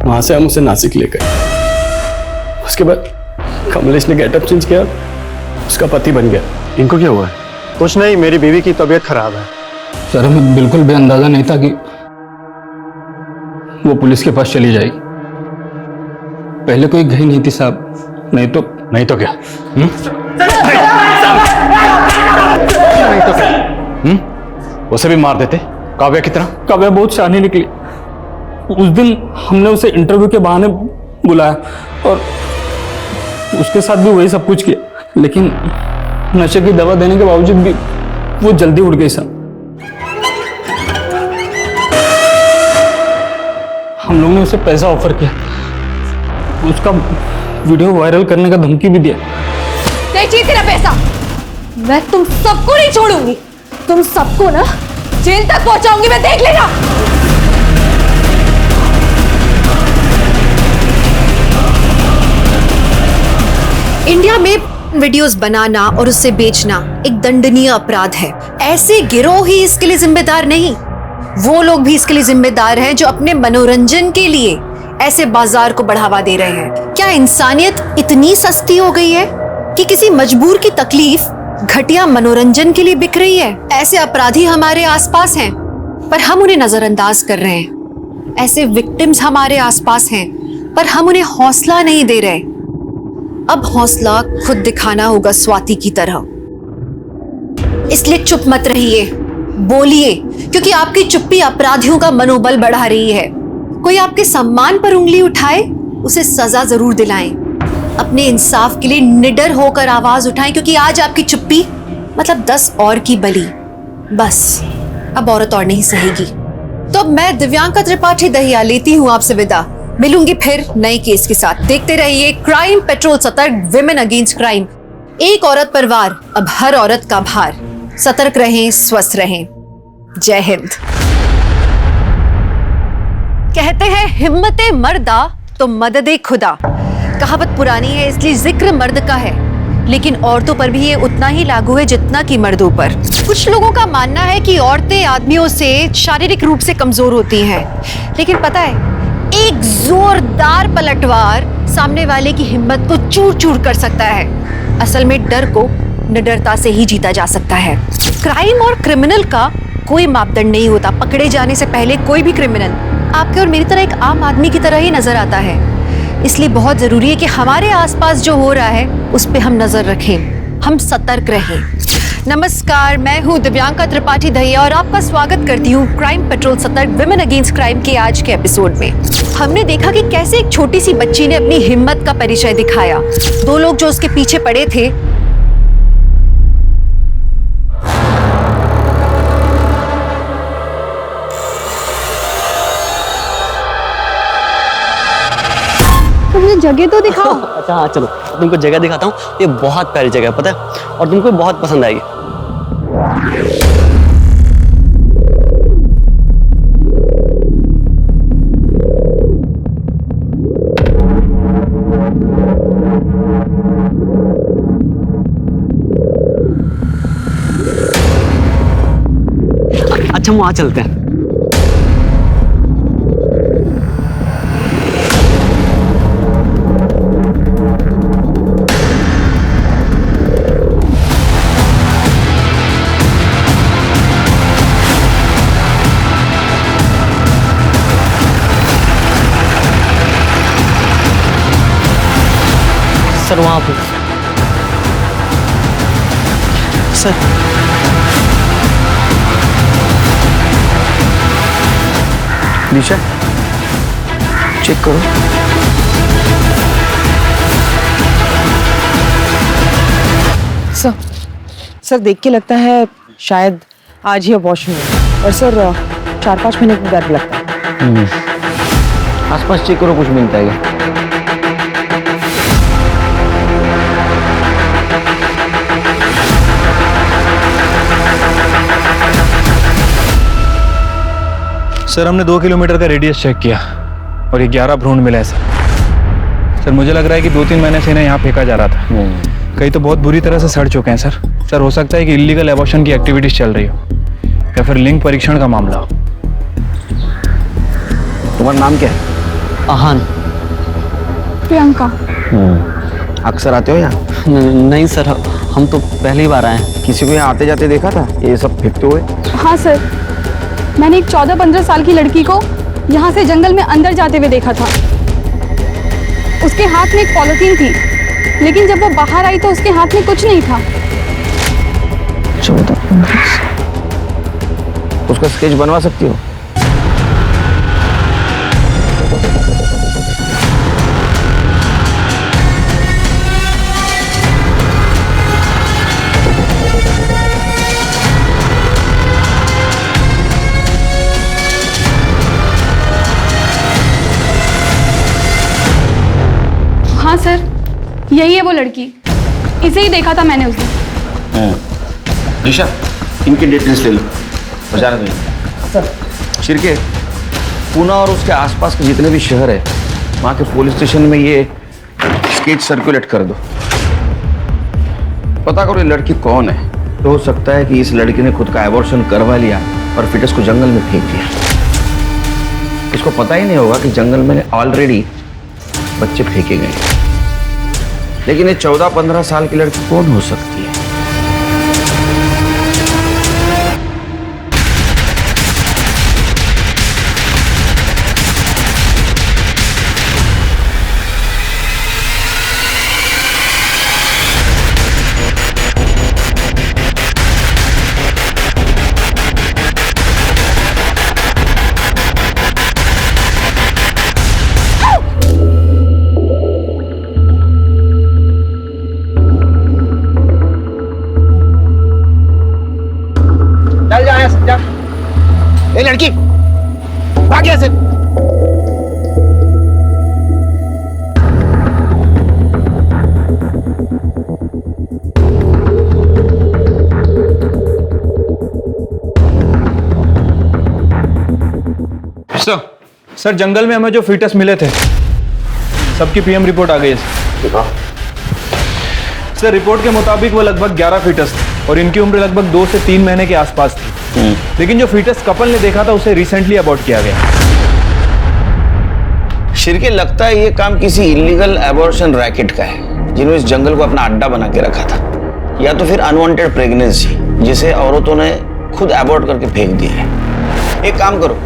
वहां से हम उसे नासिक ले गए। उसके बाद कमलेश ने गेटअप चेंज किया, उसका पति बन गया। इनको क्या हुआ है? कुछ नहीं, मेरी बीवी की तबीयत खराब है। सर हमें बिल्कुल भी अंदाजा नहीं था कि वो पुलिस के पास चली जाएगी। पहले कोई गई नहीं थी साहब, नहीं तो क्या? नहीं तो क्या? उसे भी मार देते काव्या की तरह। काव्या बहुत शानी निकली। उस दिन हमने उसे इंटरव्यू के बहाने बुलाया और उसके साथ भी वही सब कुछ किया, लेकिन नशे की दवा देने के बावजूद भी वो जल्दी उड़ गई साहब। हम लोगों ने उसे पैसा ऑफर किया, उसका वीडियो वायरल करने का धमकी भी दिया। नहीं चाहिए तेरा पैसा, मैं तुम सबको नहीं छोड़ूंगी। तुम सबको ना जेल तक पहुंचाऊंगी मैं, देख लेना। इंडिया में वीडियोस बनाना और उससे बेचना एक दंडनीय अपराध है। ऐसे गिरोह ही इसके लिए जिम्मेदार नहीं, वो लोग भी इसके लिए जिम्मेदार हैं जो अपने मनोरंजन के लिए ऐसे बाजार को बढ़ावा दे रहे हैं। क्या इंसानियत इतनी सस्ती हो गई है कि किसी मजबूर की तकलीफ घटिया मनोरंजन के लिए बिक रही है? ऐसे अपराधी हमारे आसपास हैं, पर हम उन्हें नजरअंदाज कर रहे हैं। ऐसे विक्टिम्स हमारे आसपास हैं, पर हम उन्हें हौसला नहीं दे रहे। अब हौसला खुद दिखाना होगा स्वाति की तरह। इसलिए चुप मत रहिए, बोलिए, क्योंकि आपकी चुप्पी अपराधियों का मनोबल बढ़ा रही है। कोई आपके सम्मान पर उंगली उठाए, उसे सजा जरूर दिलाएं। अपने इंसाफ के लिए निडर होकर आवाज उठाएं, क्योंकि आज आपकी चुप्पी मतलब 10 और की बलि। बस अब औरत और नहीं सहेगी। तो अब मैं दिव्यांका त्रिपाठी दहिया लेती हूँ आपसे विदा। मिलूंगी फिर नए केस के साथ। देखते रहिए क्राइम पेट्रोल सतर्क, विमेन अगेंस्ट क्राइम। एक औरत पर वार, अब हर औरत का भार। सतर्क रहें, स्वस्थ रहें। जय हिंद। कहते हैं हिम्मते मर्दा तो मददे खुदा। कहावत पुरानी है, इसलिए जिक्र मर्द का है, लेकिन औरतों पर भी ये उतना ही लागू है जितना कि मर्दों पर। कुछ लोगों का मानना है कि औरतें आदमियों से शारीरिक रूप से कमजोर होती हैं, लेकिन पता है एक जोरदार पलटवार सामने वाले की हिम्मत को चूर चूर कर सकता है। असल में डर को निडरता से ही जीता जा सकता है। क्राइम और क्रिमिनल का कोई मापदंड नहीं होता। पकड़े जाने से पहले कोई भी क्रिमिनल आपके और मेरी तरह एक आम आदमी की तरह ही नजर आता है। इसलिए बहुत जरूरी है कि हमारे आसपास जो हो रहा है उस पे हम नजर रखें, हम सतर्क रहें। नमस्कार, मैं हूँ दिव्यांका त्रिपाठी दहिया और आपका स्वागत करती हूँ क्राइम पेट्रोल सतर्क, विमेन अगेंस्ट क्राइम के आज के एपिसोड में। हमने देखा कि कैसे एक छोटी सी बच्ची ने अपनी हिम्मत का परिचय दिखाया। 2 लोग जो उसके पीछे पड़े थे मुझे जगह तो दिखाओ। अच्छा हाँ चलो, तुमको जगह दिखाता हूँ। ये बहुत प्यारी जगह है, पता है, और तुमको बहुत पसंद आएगी। अच्छा वहां चलते हैं। सर वहां पे सर निशा चेक करो। सर देख के लगता है शायद आज ही अबॉर्शन है, और सर 4-5 महीने का गर्भ लगता है। आसपास चेक करो, कुछ मिलता है क्या? सर हमने 2 किलोमीटर का रेडियस चेक किया और ये 11 भ्रूण मिले हैं सर। मुझे लग रहा है कि 2-3 महीने से इन्हें यहाँ फेंका जा रहा था। कई तो बहुत बुरी तरह से सड़ चुके हैं सर। हो सकता है कि इलीगल एबॉर्शन की एक्टिविटीज चल रही हो या फिर लिंग परीक्षण का मामला हो। तुम्हारा नाम क्या है? आहान। प्रियंका। अक्सर आते हो यहाँ? नहीं सर, हम तो पहली बार आए हैं। किसी को यहाँ आते जाते देखा था ये सब फेंकते हुए? हाँ सर, मैंने एक 14-15 साल की लड़की को यहाँ से जंगल में अंदर जाते हुए देखा था। उसके हाथ में एक पॉलिथीन थी, लेकिन जब वो बाहर आई तो उसके हाथ में कुछ नहीं था। 14-15। उसका स्केच बनवा सकती हो? हाँ सर, यही है वो लड़की। इसे ही देखा था मैंने उस दिन। निशा, इनकी डिटेल्स ले लो। बजा रहे सर। शिरके, पूना और उसके आसपास के जितने भी शहर है वहाँ के पुलिस स्टेशन में ये स्केच सर्कुलेट कर दो। पता करो ये लड़की कौन है। तो हो सकता है कि इस लड़की ने खुद का एबॉर्शन करवा लिया और फिटस को जंगल में फेंक दिया। इसको पता ही नहीं होगा कि जंगल में ऑलरेडी बच्चे फेंके गए। लेकिन ये 14-15 साल की लड़की कौन हो सकती है? ए लड़की, भाग यहाँ से। सर जंगल में हमें जो फीटस मिले थे सबकी पीएम रिपोर्ट आ गई है सर। रिपोर्ट के मुताबिक वो लगभग 11 फीटस थे और इनकी उम्र लगभग 2 से 3 महीने के आसपास थी। लेकिन जो फीटस कपल ने देखा था उसे रिसेंटली अबॉर्ट किया गया। शिरके, लगता है ये काम किसी इलीगल एबॉर्शन रैकेट का है जिन्होंने इस जंगल को अपना अड्डा बना के रखा था, या तो फिर अनवांटेड प्रेगनेंसी जिसे औरतों ने खुद एबॉर्ट करके फेंक दिया है। एक काम करो,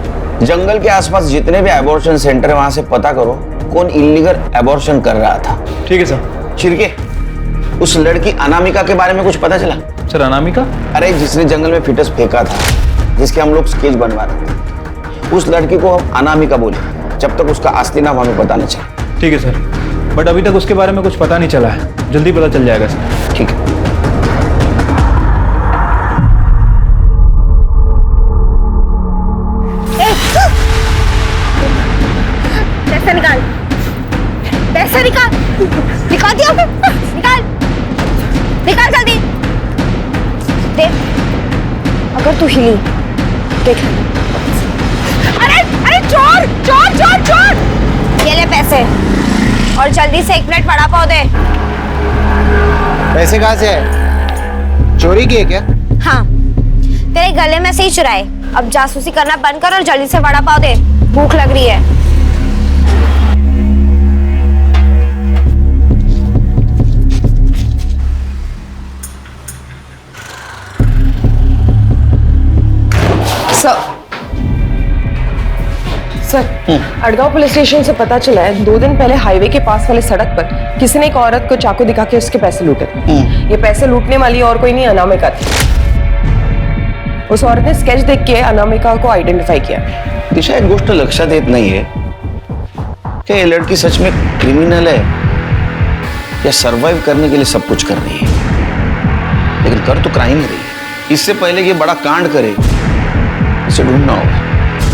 जंगल के आसपास जितने भी एबॉर्शन सेंटर है वहां से पता करो कौन इलीगल एबॉर्शन कर रहा था। ठीक है सर। शिरके, उस लड़की अनामिका के बारे में कुछ पता चला? सर अनामिका? अरे जिसने जंगल में फीटस फेंका था, जिसके हम लोग स्केच बनवा रहे थे, उस लड़की को हम अनामिका बोले जब तक उसका असली नाम हमें पता नहीं चला। ठीक है सर, बट अभी तक उसके बारे में कुछ पता नहीं चला है। जल्दी पता चल जाएगा सर। ठीक है। पैसा निकाल, पैसा निकाल, निकाल दिया, निकाल, निकाल जल्दी। देख, अगर तू हिली देख लेना। अरे अरे चोर चोर चोर चोर, ये ले पैसे और जल्दी से 1 प्लेट वड़ा पाव दे। पैसे कहाँ से है? चोरी की है क्या? हाँ, तेरे गले में से ही चुराए। अब जासूसी करना बंद कर और जल्दी से वड़ा पाव दे, भूख लग रही है। सर, अड़गांव पुलिस स्टेशन से पता चला है 2 दिन पहले हाईवे के पास वाले सड़क पर किसी ने एक औरत को चाकू दिखा के उसके पैसे लूटे थे। ये पैसे लूटने वाली और कोई नहीं, अनामिका थी। उस औरत ने स्केच देख के अनामिका को आइडेंटिफाई किया। दिशा, एक गोष्ट लक्षात येत नाहीये कि ये लड़की सच में क्रिमिनल है या सरवाइव करने के लिए सब कुछ कर रही है, लेकिन कर तो क्राइम रही है। इससे पहले ये बड़ा कांड करे, इसे ढूंढना होगा।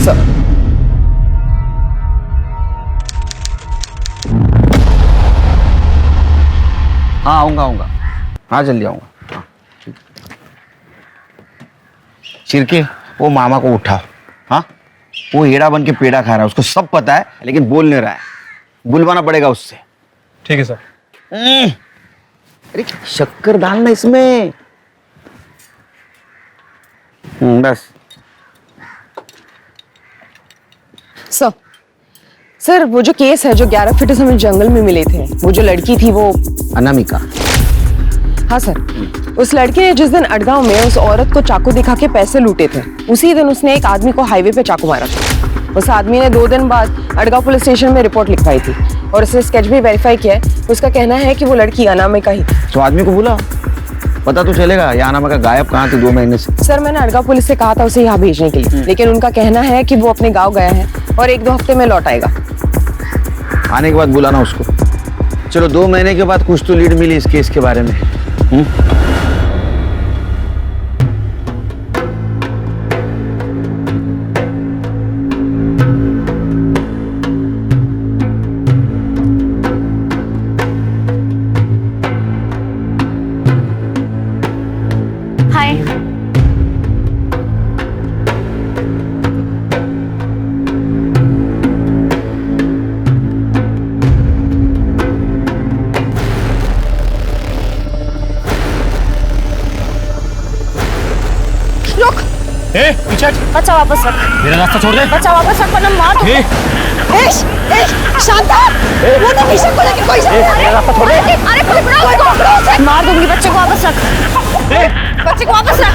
सर, हाँ आऊंगा आऊंगा, हाँ जल्दी आऊंगा। हाँ, ठीक। चिरके वो मामा को उठाओ। हाँ वो हेड़ा बन के पेड़ा खा रहा है, उसको सब पता है लेकिन बोल नहीं रहा है, बुलवाना पड़ेगा उससे। ठीक है सर। अरे शक्कर डालना इसमें। बस। सर वो जो केस है जो 11 फीट हमें जंगल में मिले थे, वो जो लड़की थी वो अनामिका। हाँ सर, उस लड़की ने जिस दिन अड़गांव में उस औरत को चाकू दिखा के पैसे लूटे थे, उसी दिन उसने एक आदमी को हाईवे पे चाकू मारा था। उस आदमी ने 2 दिन बाद अड़गांव पुलिस स्टेशन में रिपोर्ट लिखवाई थी और उसने स्केच भी वेरीफाई किया है। उसका कहना है कि वो लड़की अनामिका ही थी। तो आदमी को बुला, पता तो चलेगा ये अनामिका गायब कहाँ थी 2 महीने से। सर मैंने अड़गांव पुलिस से कहा था उसे यहाँ भेजने के लिए, लेकिन उनका कहना है कि वो अपने गाँव गया है और 1-2 हफ्ते में लौट आएगा। आने के बाद बुलाना उसको। चलो 2 महीने के बाद कुछ तो लीड मिली इस केस के बारे में। हाय। ए, पीछे हट। बच्चा वापस रख। मेरा रास्ता छोड़ दे। बच्चा वापस रख वरना मार दूंगी। शांता, वो तो निशा को लेके कोई मेरा रास्ता छोड़ दे। अरे पकड़ो उसको। मार दूंगी। बच्चे को वापस रख। बच्चे को वापस रख।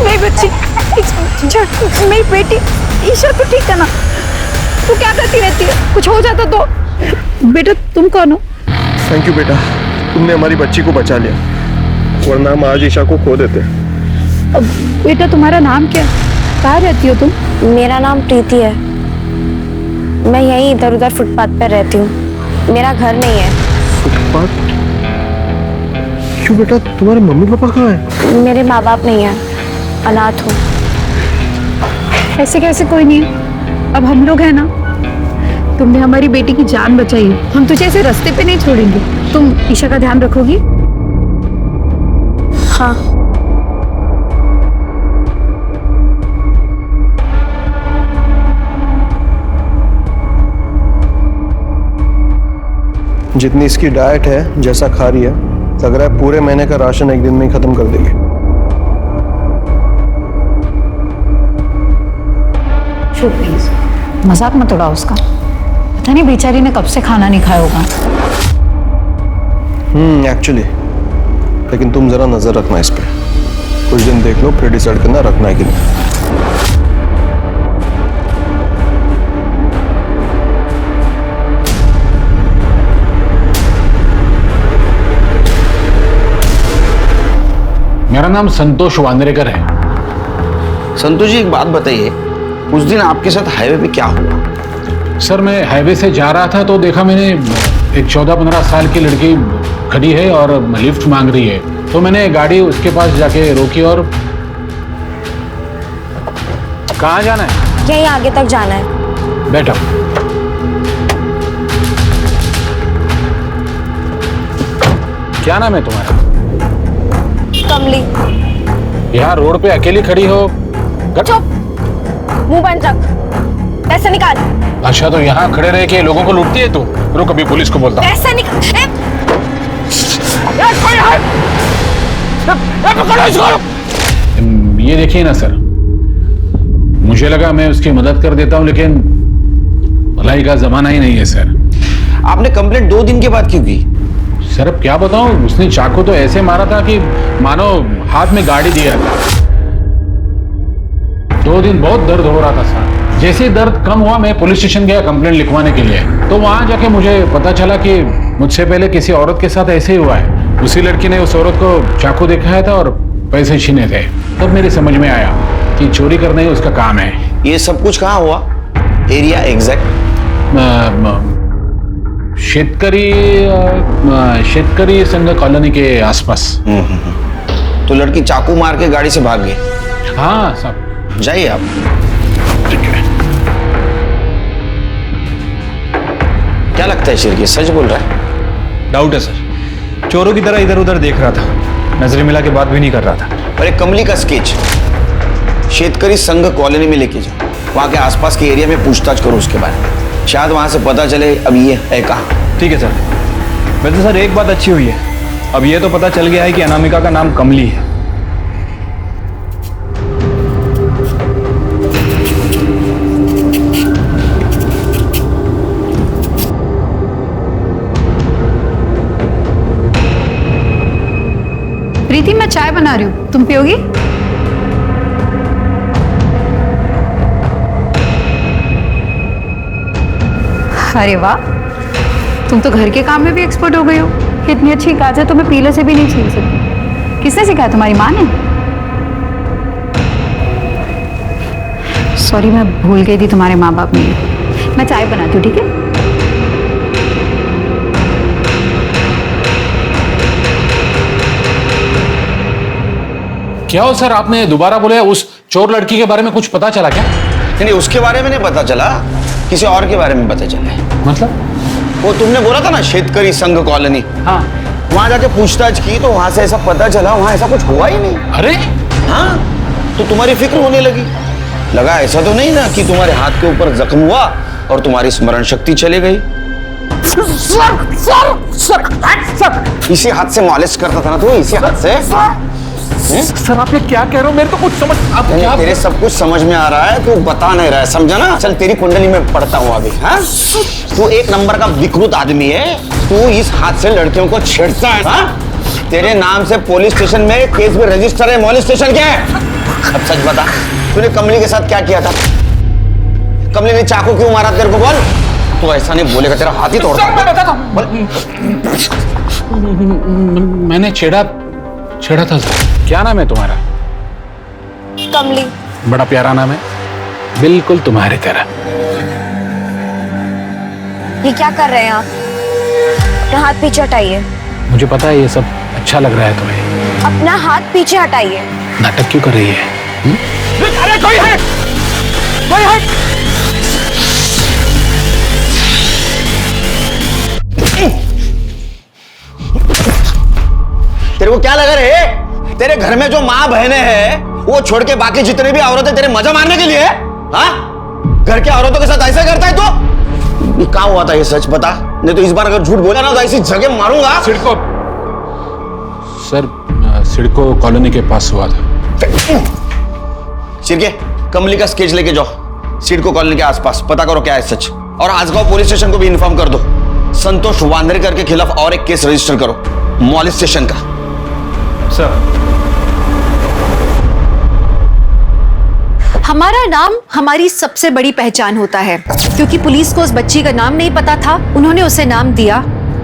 मेरी बच्ची, मेरी बेटी ईशा को ठीक करना। तू क्या करती रहती है? कुछ हो जाता तो? बेटा तुम कौन हो? थैंक यू बेटा, तुमने हमारी बच्ची को बचा लिया, वरना हम आज ईशा को खो देते। बेटा तुम्हारा नाम क्या? कहाँ रहती हो तुम? मेरा नाम प्रीति है। मैं यहीं इधर उधर फुटपाथ पर रहती हूँ। मेरा घर नहीं है। फुटपाथ? क्यों बेटा, तुम्हारे मम्मी पापा कहाँ हैं? मेरे माँ बाप नहीं है, अनाथ हूँ। ऐसे कैसे कोई नहीं है? अब हम लोग हैं ना। तुमने हमारी बेटी की जान बचाई है, हम तुझे ऐसे रास्ते पे नहीं छोड़ेंगे। तुम ईशा का ध्यान रखोगी? हाँ। जितनी इसकी डाइट है, जैसा खा रही है, लग रहा है पूरे महीने का राशन एक दिन में ही खत्म कर देगी। प्लीज मजाक मत उड़ाओ उसका। पता नहीं बेचारी ने कब से खाना नहीं खाया होगा। एक्चुअली, लेकिन तुम जरा नजर रखना इस पे। कुछ दिन देख लो, फिर डिसाइड करना रखना है कि नहीं। मेरा नाम संतोष वांद्रेकर है। संतोष जी एक बात बताइए, उस दिन आपके साथ हाईवे पे क्या हुआ? सर मैं हाईवे से जा रहा था तो देखा मैंने एक 14-15 साल की लड़की खड़ी है और लिफ्ट मांग रही है, तो मैंने गाड़ी उसके पास जाके रोकी। और कहाँ जाना है? यहीं आगे तक जाना है। बैठो। क्या नाम है तुम्हारा? कमली। यहाँ रोड पे अकेली खड़ी हो? चुप, मुंह बंद रख, पैसे निकाल। अच्छा, तो यहाँ खड़े रह के लोगों को लूटती है तू? रुक, अभी पुलिस को बोलता हूँ। पैसे निकाल। ये देखिए ना सर, मुझे लगा मैं उसकी मदद कर देता हूँ, लेकिन भलाई का जमाना ही नहीं है सर। आपने कंप्लेंट 2 दिन के बाद क्यों की? सर अब क्या बताऊं, उसने चाकू तो ऐसे मारा था कि मानो हाथ में गाड़ी दिया था। 2 दिन बहुत दर्द हो रहा था सर। जैसे दर्द कम हुआ, मैं पुलिस स्टेशन गया कंप्लेंट लिखवाने के लिए, तो वहां जाके मुझे पता चला कि मुझसे पहले किसी औरत के साथ ऐसे ही हुआ है। उसी लड़की ने उस औरत को चाकू दिखाया था और पैसे छीने थे। तब मेरी समझ में आया कि चोरी करना ही उसका काम है। ये सब कुछ कहाँ हुआ? Area exact? शेतकरी संघ कॉलोनी के आसपास। तो लड़की चाकू मार के गाड़ी से भाग गई? हाँ साहब। जाइए आप। ठीक है। क्या लगता है शिरके, सच बोल रहा है? डाउट है सर, चोरों की तरह इधर उधर देख रहा था, नजरें मिला के बात भी नहीं कर रहा था। अरे कमली का स्केच शेतकरी संघ कॉलोनी में लेके जाओ, वहां के आसपास के एरिया में पूछताछ करो उसके बारे में, शायद वहां से पता चले अब ये है कहाँ। ठीक है सर। वैसे सर एक बात अच्छी हुई है, अब ये तो पता चल गया है कि अनामिका का नाम कमली है। प्रीति, मैं चाय बना रही हूँ, तुम पियोगी? अरे वाह, तुम तो घर के काम में भी एक्सपर्ट हो गई हो। इतनी अच्छी गाजर तो मैं पीले से भी नहीं छील सकती। किसने सिखाया, तुम्हारी माँ ने? सॉरी, मैं भूल गई थी तुम्हारे माँ बाप नहीं। मैं चाय बनाती हूँ, ठीक है? क्या हो सर, आपने दोबारा बोले उस चोर लड़की के बारे में कुछ पता चला क्या? नहीं, उसके बारे में नहीं पता चला, किसी और के बारे में पता चला है। मतलब? वो तुमने बोला था ना शेतकरी संघ कॉलोनी, हाँ, वहां जाके पूछताछ की तो वहां से ऐसा पता चला वहां ऐसा कुछ हुआ ही नहीं। अरे हाँ, तो तुम्हारी फिक्र होने लगी। लगा ऐसा तो नहीं ना कि तुम्हारे हाथ के ऊपर जख्म हुआ और तुम्हारी स्मरण शक्ति चली गई। इसी हाथ से मालिश करता था ना तू, इसी हाथ से। सर आप ये क्या कह रहे हो, मेरे तो कुछ समझ आप क्या तेरे सब कुछ समझ में आ रहा है, तू बता नहीं रहा है, समझा ना? चल तेरी कुंडली में पढ़ता हूँ अभी। हाँ, तू एक नंबर का विकृत आदमी है, तू इस हाथ से लड़कियों को छेड़ता है। हाँ? तेरे नाम से पुलिस स्टेशन में केस में रजिस्टर है, मॉलेस्टेशन क्या है? अब सच बता, तूने कमली के साथ क्या किया था? कमली ने चाकू क्यों मारा तेरे को, बोल? तू ऐसा नहीं बोलेगा, तेरा हाथ ही तोड़ता हूं। मैं बताता हूं। मैंने छेड़ा था सर। क्या नाम है तुम्हारा? कमली। बड़ा प्यारा नाम है, बिल्कुल तुम्हारी तरह। ये क्या कर रहे हैं आप? अपना हाथ पीछे हटाइए। मुझे पता है ये सब अच्छा लग रहा है तुम्हें। अपना हाथ पीछे हटाइए। नाटक क्यों कर रही है? अरे कोई है, कोई है। तेरे को क्या लगा रे? तेरे घर में जो माँ बहनें हैं वो छोड़ के बाकी जितने भी औरतें तेरे मजा मारने के लिए? हाँ, घर के औरतों के साथ ऐसा करता है तो? ये क्या हुआ था, ये सच बता, नहीं तो इस बार अगर झूठ बोला ना तो ऐसी जगह मारूंगा। सिडको सर, सिडको कॉलोनी के पास हुआ था। सिरके, कमली का स्केच लेके जाओ, सिडको कॉलोनी के आसपास पता करो क्या है सच, और आजगांव पुलिस स्टेशन को भी इन्फॉर्म कर दो। संतोष वांद्रेकर के खिलाफ और एक केस रजिस्टर करो, मॉलेस्टेशन का। सर, हमारा नाम हमारी सबसे बड़ी पहचान होता है, क्योंकि पुलिस को उस बच्ची का नाम नहीं पता था, उन्होंने उसे नाम दिया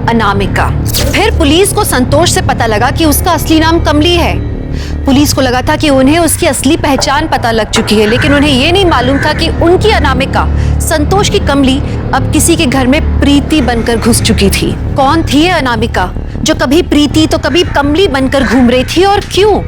अनामिका। फिर पुलिस को संतोष से पता लगा कि उसका असली नाम कमली है। पुलिस को लगा था कि उन्हें उसकी असली पहचान पता लग चुकी है, लेकिन उन्हें यह नहीं मालूम था कि उनकी अनामिका, संतोष की कमली, अब किसी के घर में प्रीति बनकर घुस चुकी थी। कौन थी ये अनामिका जो कभी प्रीति तो कभी कमली बनकर घूम रही थी, और क्यों?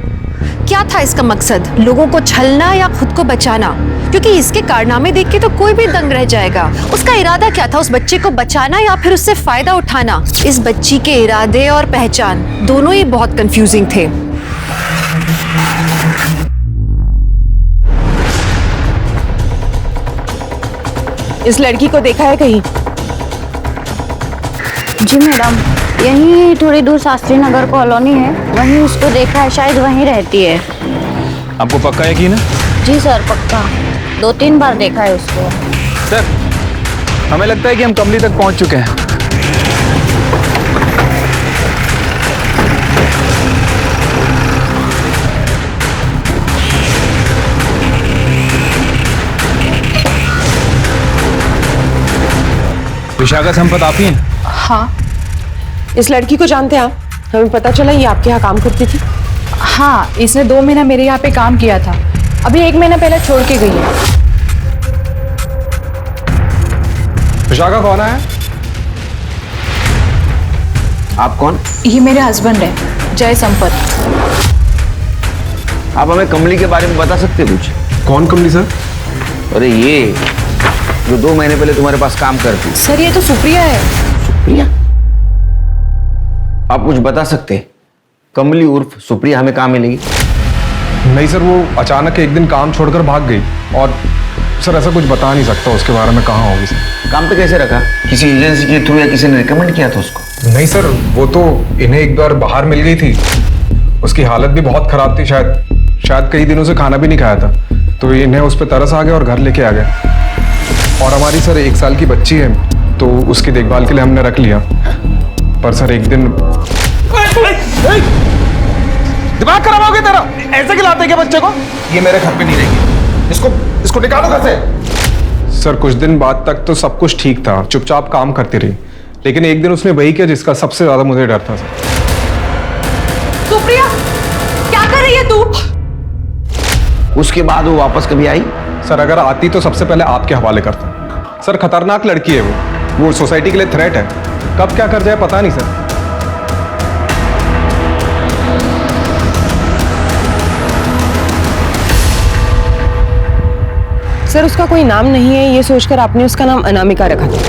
क्या था इसका मकसद? लोगों को छलना या खुद को बचाना? क्योंकि इसके कारनामे देख के तो कोई भी दंग रह जाएगा। उसका इरादा क्या था, उस बच्चे को बचाना या फिर उससे फायदा उठाना? इस बच्ची के इरादे और पहचान दोनों ही बहुत कंफ्यूजिंग थे। इस लड़की को देखा है कहीं? जी मैडम, यहीं थोड़ी दूर शास्त्री नगर कॉलोनी है, वहीं उसको देखा है, शायद वहीं रहती है। आपको पक्का यकीन है? जी सर, पक्का, 2-3 बार देखा है उसको। सर, हमें लगता है कि हम कमली तक पहुंच चुके हैं। विशाखा संपत आप ही हैं? हाँ। इस लड़की को जानते हैं आप? हमें पता चला ये आपके यहाँ काम करती थी। हाँ, इसने 2 महीना मेरे यहाँ पे काम किया था, अभी 1 महीना पहले छोड़ के गई है। विशाखा कौन है? आप कौन? ये मेरे हस्बैंड है, जय संपत। आप हमें कमली के बारे में बता सकते कुछ? कौन कमली सर? अरे ये जो 2 महीने पहले तुम्हारे पास काम करती। सर, ये तो सुप्रिया है। प्रिया, आप कुछ बता सकते? कमली उर्फ सुप्रिया हमें कहाँ मिलेगी? नहीं सर, वो अचानक एक दिन काम छोड़कर भाग गई और सर ऐसा कुछ बता नहीं सकता उसके बारे में, कहाँ होगी सर। काम पे कैसे रखा? किसी एजेंसी के थ्रू या किसी ने रिकमेंड किया था उसको? नहीं सर, वो तो इन्हें एक बार बाहर मिल गई थी, उसकी हालत भी बहुत खराब थी, शायद कई दिनों से खाना भी नहीं खाया था, तो इन्हें उस पर तरस आ गया और घर लेके आ गए। और हमारी सर 1 साल की बच्ची है, तो उसकी देखभाल के लिए हमने रख लिया। पर सर एक दिन दिमाग खराब हो गया तेरा? ऐसे खिलाते क्या बच्चे को? ये मेरे घर पे नहीं रहेगी, इसको निकालो घर से। सर कुछ दिन बाद तक तो सब कुछ ठीक था, चुपचाप काम करती रही, लेकिन एक दिन उसने वही किया जिसका सबसे ज्यादा मुझे डर था सर। सुप्रिया, क्या कर रही है तू? उसके बाद वो वापस कभी आई? सर अगर आती तो सबसे पहले आपके हवाले करता। सर खतरनाक लड़की है वो सोसाइटी के लिए थ्रेट है, कब क्या कर जाए पता नहीं सर। सर उसका कोई नाम नहीं है ये सोचकर आपने उसका नाम अनामिका रखा था,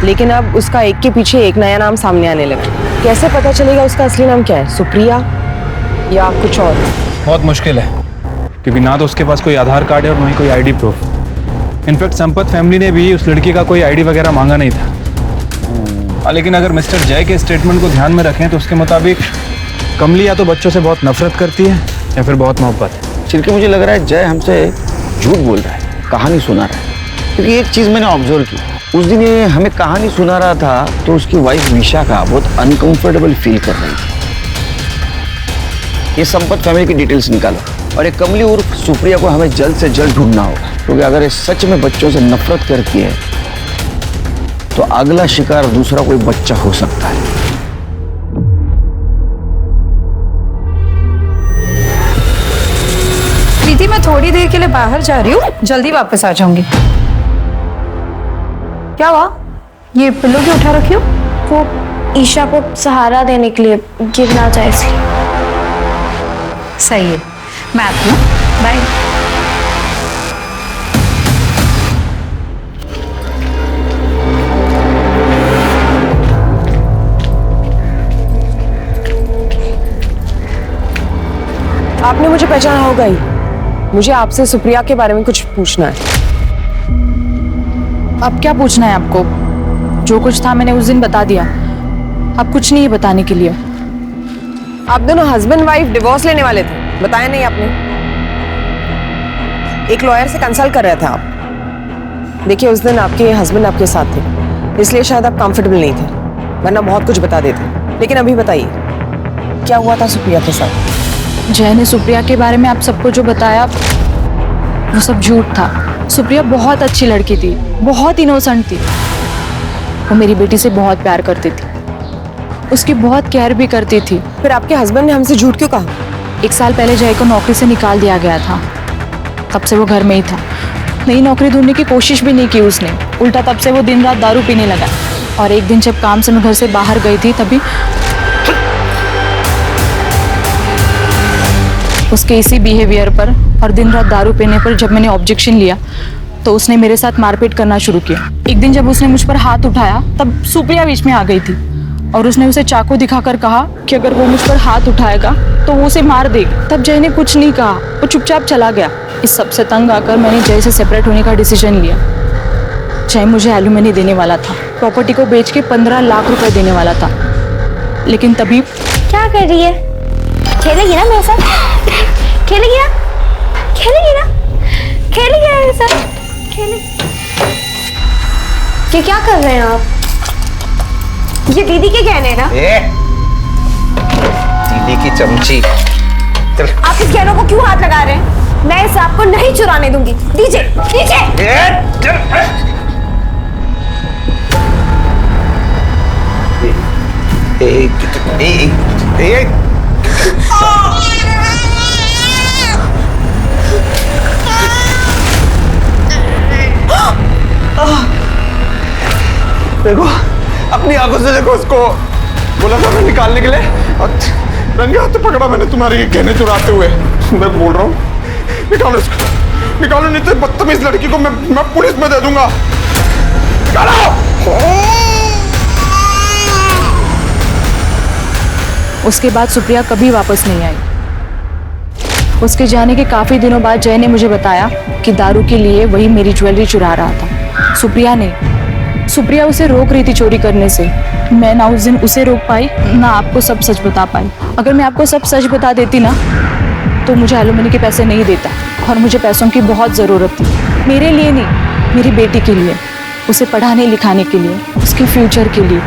लेकिन अब उसका एक के पीछे एक नया नाम सामने आने लगा। कैसे पता चलेगा उसका असली नाम क्या है, सुप्रिया या कुछ और? बहुत मुश्किल है, क्योंकि ना तो उसके पास कोई आधार कार्ड है और ना ही कोई ID proof. In fact Sampat family ने भी उस लड़की का कोई आईडी वगैरह मांगा नहीं था। लेकिन अगर मिस्टर जय के स्टेटमेंट को ध्यान में रखें तो उसके मुताबिक कमली या तो बच्चों से बहुत नफरत करती है या फिर बहुत मोहब्बत है। चिरके मुझे लग रहा है जय हमसे झूठ बोल रहा है, कहानी सुना रहा है, क्योंकि एक चीज मैंने ऑब्जर्व की, उस दिन ये हमें कहानी सुना रहा था तो उसकी वाइफ विशाखा बहुत अनकंफर्टेबल फील कर रही थी। ये संपत फैमिली की डिटेल्स निकालो और ये कमली उर्फ सुप्रिया को हमें जल्द से जल्द ढूंढना होगा, क्योंकि अगर ये सच में बच्चों से नफरत करती है तो अगला शिकार दूसरा कोई बच्चा हो सकता है। प्रीति, मैं थोड़ी देर के लिए बाहर जा रही हूँ, जल्दी वापस आ जाऊंगी। क्या हुआ? ये पिल्लो क्यों उठा रखी हो? वो ईशा को सहारा देने के लिए गिर ना जाए इसलिए। सही है, मैं आती हूँ, बाय। आपने मुझे पहचाना होगा ही, मुझे आपसे सुप्रिया के बारे में कुछ पूछना है। अब क्या पूछना है आपको? जो कुछ था मैंने उस दिन बता दिया, अब कुछ नहीं है बताने के लिए। आप दोनों हस्बैंड वाइफ डिवोर्स लेने वाले थे, बताया नहीं आपने? एक लॉयर से कंसल्ट कर रहे थे आप। देखिए उस दिन आपके हस्बैंड आपके साथ थे, इसलिए शायद आप कंफर्टेबल नहीं थे, वरना बहुत कुछ बता देते। लेकिन अभी बताइए क्या हुआ था सुप्रिया के साथ? जय ने सुप्रिया के बारे में आप सबको जो बताया वो सब झूठ था। सुप्रिया बहुत अच्छी लड़की थी, बहुत इनोसेंट थी। वो मेरी बेटी से बहुत प्यार करती थी, उसकी बहुत केयर भी करती थी। फिर आपके हस्बैंड ने हमसे झूठ क्यों कहा? 1 साल पहले जय को नौकरी से निकाल दिया गया था, तब से वो घर में ही था। नई नौकरी ढूंढने की कोशिश भी नहीं की उसने, उल्टा तब से वो दिन रात दारू पीने लगा। और एक दिन जब काम से मैं घर से बाहर गई थी, तभी उसके इसी बिहेवियर पर और दिन रात दारू पीने पर जब मैंने ऑब्जेक्शन लिया तो उसने मेरे साथ मारपीट करना शुरू किया। एक दिन जब उसने मुझ पर हाथ उठाया तब सुप्रिया बीच में आ गई थी और उसने उसे चाकू दिखाकर कहा कि अगर वो मुझ पर हाथ उठाएगा तो वो उसे मार देगी। तब जय ने कुछ नहीं कहा, वो चुपचाप चला गया। इस सबसे तंग आकर मैंने जय से सेपरेट होने का डिसीजन लिया। जय मुझे एलुमनी देने वाला था, प्रॉपर्टी को बेच के 15 लाख रुपए देने वाला था, लेकिन तभी क्या कर रही है? खेलेगी ना मेरे साथ? खेलेगी ना? खेलेगी ना? खेलेगी ना मेरे साथ? खेलेगी। ये क्या कर रहे हैं आप? ये दीदी के गहने ना? दीदी की चमची। चल। आप इस गहनों को क्यों हाथ लगा रहे हैं? मैं इसे आपको नहीं चुराने दूंगी। दीजिए, दीजिए। देखो, अपनी आंखों से देखो उसको। बोला था मैं निकालने के लिए, रंगे हाथ पकड़ा मैंने तुम्हारे ये गहने चुराते हुए। मैं बोल रहा हूँ निकालो इसको, निकालो, नहीं तो बदतमीज लड़की को मैं पुलिस में दे दूंगा। निकालो। उसके बाद सुप्रिया कभी वापस नहीं आई। उसके जाने के काफी दिनों बाद जय ने मुझे बताया कि दारू के लिए वही मेरी ज्वेलरी चुरा रहा था। सुप्रिया नहीं, सुप्रिया उसे रोक रही थी चोरी करने से। मैं ना उस दिन उसे रोक पाई, ना आपको सब सच बता पाई। अगर मैं आपको सब सच बता देती ना, तो मुझे एलुमनी के पैसे नहीं देता, और मुझे पैसों की बहुत ज़रूरत थी। मेरे लिए नहीं, मेरी बेटी के लिए, उसे पढ़ाने लिखाने के लिए, उसके फ्यूचर के लिए।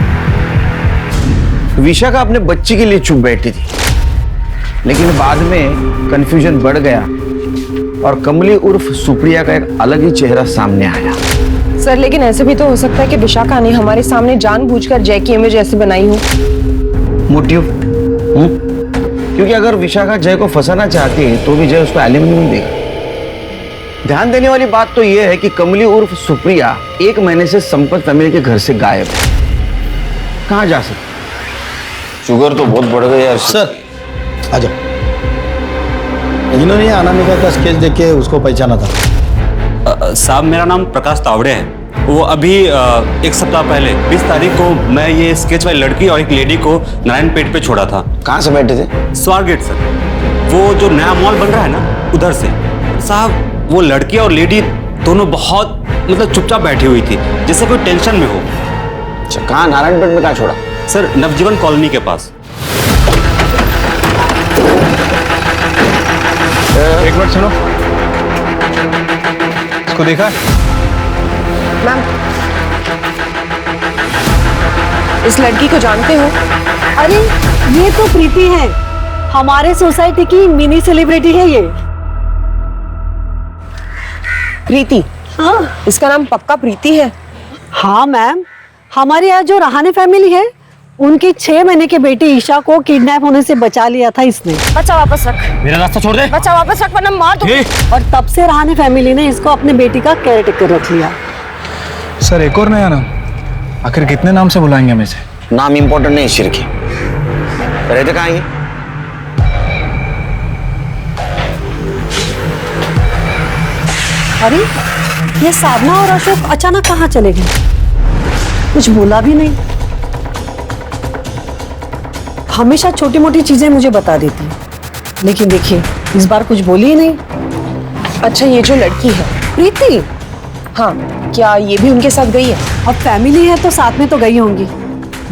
विशाखा अपने बच्ची के लिए चुप बैठी थी, लेकिन बाद में कंफ्यूजन बढ़ गया और कमली उर्फ सुप्रिया का एक अलग ही चेहरा सामने आया। सर लेकिन ऐसे भी तो हो सकता है कि विशाखा ने हमारे सामने जानबूझकर जय की इमेज ऐसे बनाई हो। मोटिव? क्योंकि अगर विशाखा जय को फंसाना चाहती है तो भी जय उसको एलिमनी नहीं देगा। ध्यान देने वाली बात तो यह है कि कमली उर्फ सुप्रिया 1 महीने से संपत फैमिली के घर से गायब है। कहाँ जा सकती? शुगर तो बहुत बढ़ गई यार। सर आ जाओ। इन्होंने अनामिका का स्केच देख के उसको पहचाना था। साहब मेरा नाम प्रकाश तावड़े है। वो अभी 1 सप्ताह पहले 20 तारीख को मैं ये स्केच वाली लड़की और एक लेडी को नारायणपेट पे छोड़ा था। कहाँ से बैठे थे? स्वार गेट सर, वो जो नया मॉल बन रहा है ना, उधर से। साहब वो लड़की और लेडी दोनों बहुत मतलब चुपचाप बैठी हुई थी, जैसे कोई टेंशन में हो। अच्छा, कहाँ नारायणपेट में कहाँ छोड़ा? सर नवजीवन कॉलोनी के पास। एक मिनट सुनो, इसको देखा? मैम इस लड़की को जानते हो? अरे ये तो प्रीति है, हमारे सोसाइटी की मिनी सेलिब्रिटी है ये। प्रीति? हाँ। इसका नाम पक्का प्रीति है? हाँ मैम, हमारे यहाँ जो रहाने फैमिली है, उनकी 6 महीने की बेटी ईशा को किडनैप होने से बचा लिया था इसने। बच्चा वापस रख। मेरा रास्ता छोड़ दे। बच्चा वापस रख वरना मार दूंगी। और तब से रहाने फैमिली ने इसको अपने बेटी का केयर टेकर रख लिया। सर एक और नया नाम, आखिर कितने नाम से बुलाएंगे हमें से? नाम इंपॉर्टेंट नहीं, शिरकी। रहते कहाँ ये? अरे ये साधना और अशोक अचानक कहाँ चले गए? कुछ बोला भी नहीं। हमेशा छोटी मोटी चीजें मुझे बता देती है, लेकिन देखिए इस बार कुछ बोली ही नहीं। अच्छा ये जो लड़की है प्रीति, हाँ, क्या ये भी उनके साथ गई है? अब फैमिली है तो साथ में तो गई होंगी।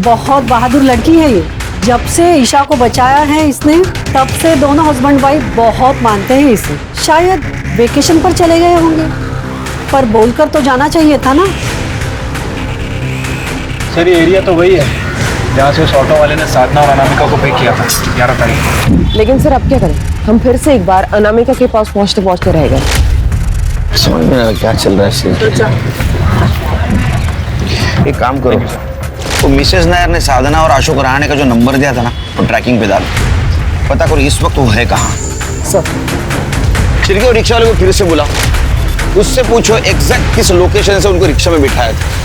बहुत बहादुर लड़की है ये। जब से ईशा को बचाया है इसने, तब से दोनों हस्बैंड वाइफ बहुत मानते हैं इसे। शायद वेकेशन पर चले गए होंगे, पर बोलकर तो जाना चाहिए था ना। सर ये एरिया तो वही है जहाँ से उस ऑटो वाले ने साधना और अनामिका को पिक किया था 11 तारीख को। लेकिन सर अब क्या करें, हम फिर से एक बार अनामिका के पास पहुँचते पहुँचते रह गए। समझ में आ क्या चल रहा है? एक काम करो, तो मिसेज नायर ने साधना और अशोक रहाणे का जो नंबर दिया था ना, वो ट्रैकिंग पे डाल पता करो इस वक्त वो है कहाँ। सर चिरके और रिक्शा वाले को फिर से बुलाओ, उससे पूछो एग्जैक्ट किस लोकेशन से उनको रिक्शा में बिठाया था।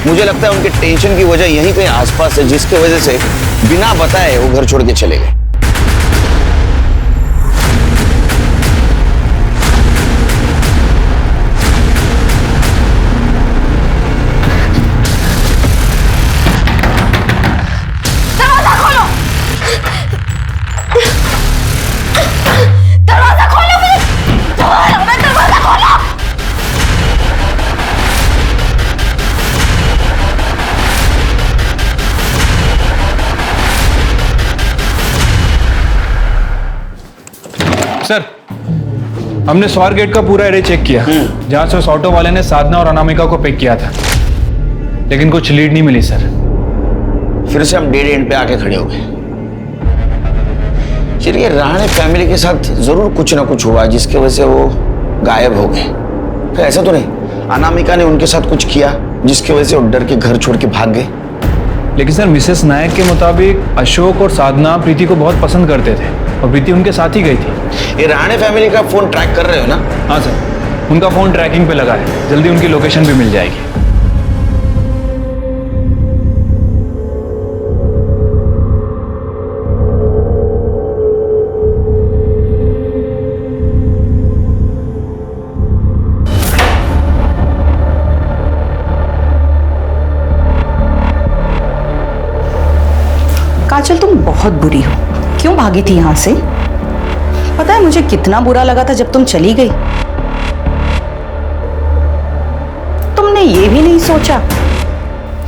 मुझे लगता है उनके टेंशन की वजह यहीं कहीं आसपास है, जिसकी वजह से बिना बताए वो घर छोड़ के चले गए। दरवाजा खोलो प्लीज। दरवाजा खोलो। सर हमने स्वार गेट का पूरा एरिया चेक किया जहां से उस ऑटो वाले ने साधना और अनामिका को पिक किया था, लेकिन कुछ लीड नहीं मिली सर। फिर से हम डेड एंड पे आके खड़े हो गए। चिरके रहाणे फैमिली के साथ जरूर कुछ ना कुछ हुआ जिसकी वजह से वो गायब हो गए। फिर ऐसा तो नहीं अनामिका ने उनके साथ कुछ किया जिसकी वजह से वो डर के घर छोड़ के भाग गए? लेकिन सर मिसेस नायक के मुताबिक अशोक और साधना प्रीति को बहुत पसंद करते थे और प्रीति उनके साथ ही गई थी। ये रहाणे फैमिली का फोन ट्रैक कर रहे हो ना? हाँ सर, उनका फोन ट्रैकिंग पे लगा है, जल्दी उनकी लोकेशन भी मिल जाएगी। काजल तुम बहुत बहुत बुरी हो। क्यों भागी थी यहाँ से? पता है मुझे कितना बुरा लगा था जब तुम चली गई। तुमने ये भी नहीं सोचा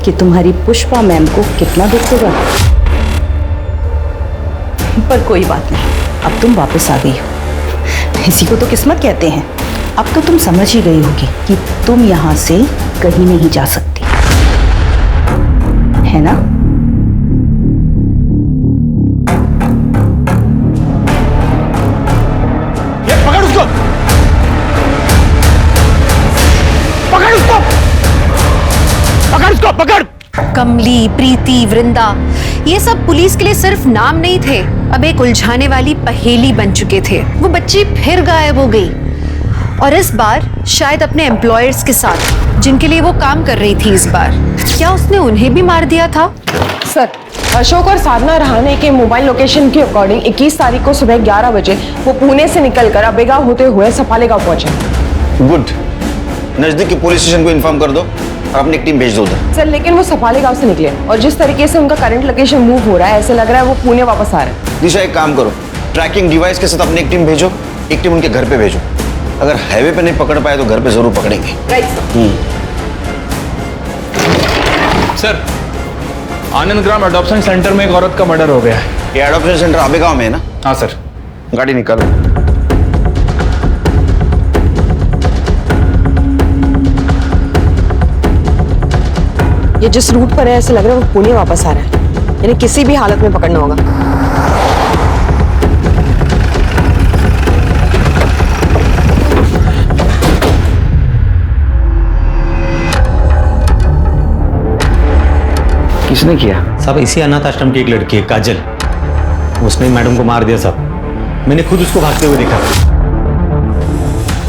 कि तुम्हारी पुष्पा मैम को कितना दुख होगा। पर कोई बात नहीं, अब तुम वापस आ गई हो। इसी को तो किस्मत कहते हैं। अब तो तुम समझ ही गई होगी कि तुम यहाँ से कहीं नहीं जा सकती, है ना? पकड़ उसको, पकड़ उसको, पकड़ उसको, पकड़। कमली, प्रीति, वृंदा, ये सब पुलिस के लिए सिर्फ नाम नहीं थे, अब एक उलझाने वाली पहेली बन चुके थे। वो बच्ची फिर गायब हो गई, और इस बार शायद अपने एम्प्लॉयर्स के साथ, जिनके लिए वो काम कर रही थी। इस बार क्या उसने उन्हें भी मार दिया था? सर, अशोक और साधना रहाणे के मोबाइल लोकेशन के अकॉर्डिंग 21 तारीख को सुबह 11 बजे वो पुणे से निकलकर अबेगांव होते हुए सफाले गांव पहुंचे। गुड, नजदीक के पुलिस स्टेशन को इन्फॉर्म कर दो और अपनी एक टीम भेज दो उधर। सर, लेकिन वो सफाले गांव से निकले और जिस तरीके से उनका करंट लोकेशन मूव हो रहा है, ऐसे लग रहा है वो पुणे वापस आ रहे हैं। दिशा, एक काम करो, ट्रैकिंग डिवाइस के साथ अपनी एक टीम भेजो, एक टीम उनके घर पे भेजो। अगर हाईवे पे नहीं पकड़ पाए तो घर पे जरूर पकड़ेंगे। राइट सर, आनंद ग्राम अडॉप्शन सेंटर में एक औरत का मर्डर हो गया है। ये अडॉप्शन सेंटर आबेगांव में है ना? हाँ सर। गाड़ी निकालो। ये जिस रूट पर है, ऐसे लग रहा है वो पुणे वापस आ रहा है, यानी किसी भी हालत में पकड़ना होगा। किसने किया? साहब इसी अनाथ आश्रम की एक लड़की है, काजल, उसने मैडम को मार दिया साहब। मैंने खुद उसको भागते हुए देखा।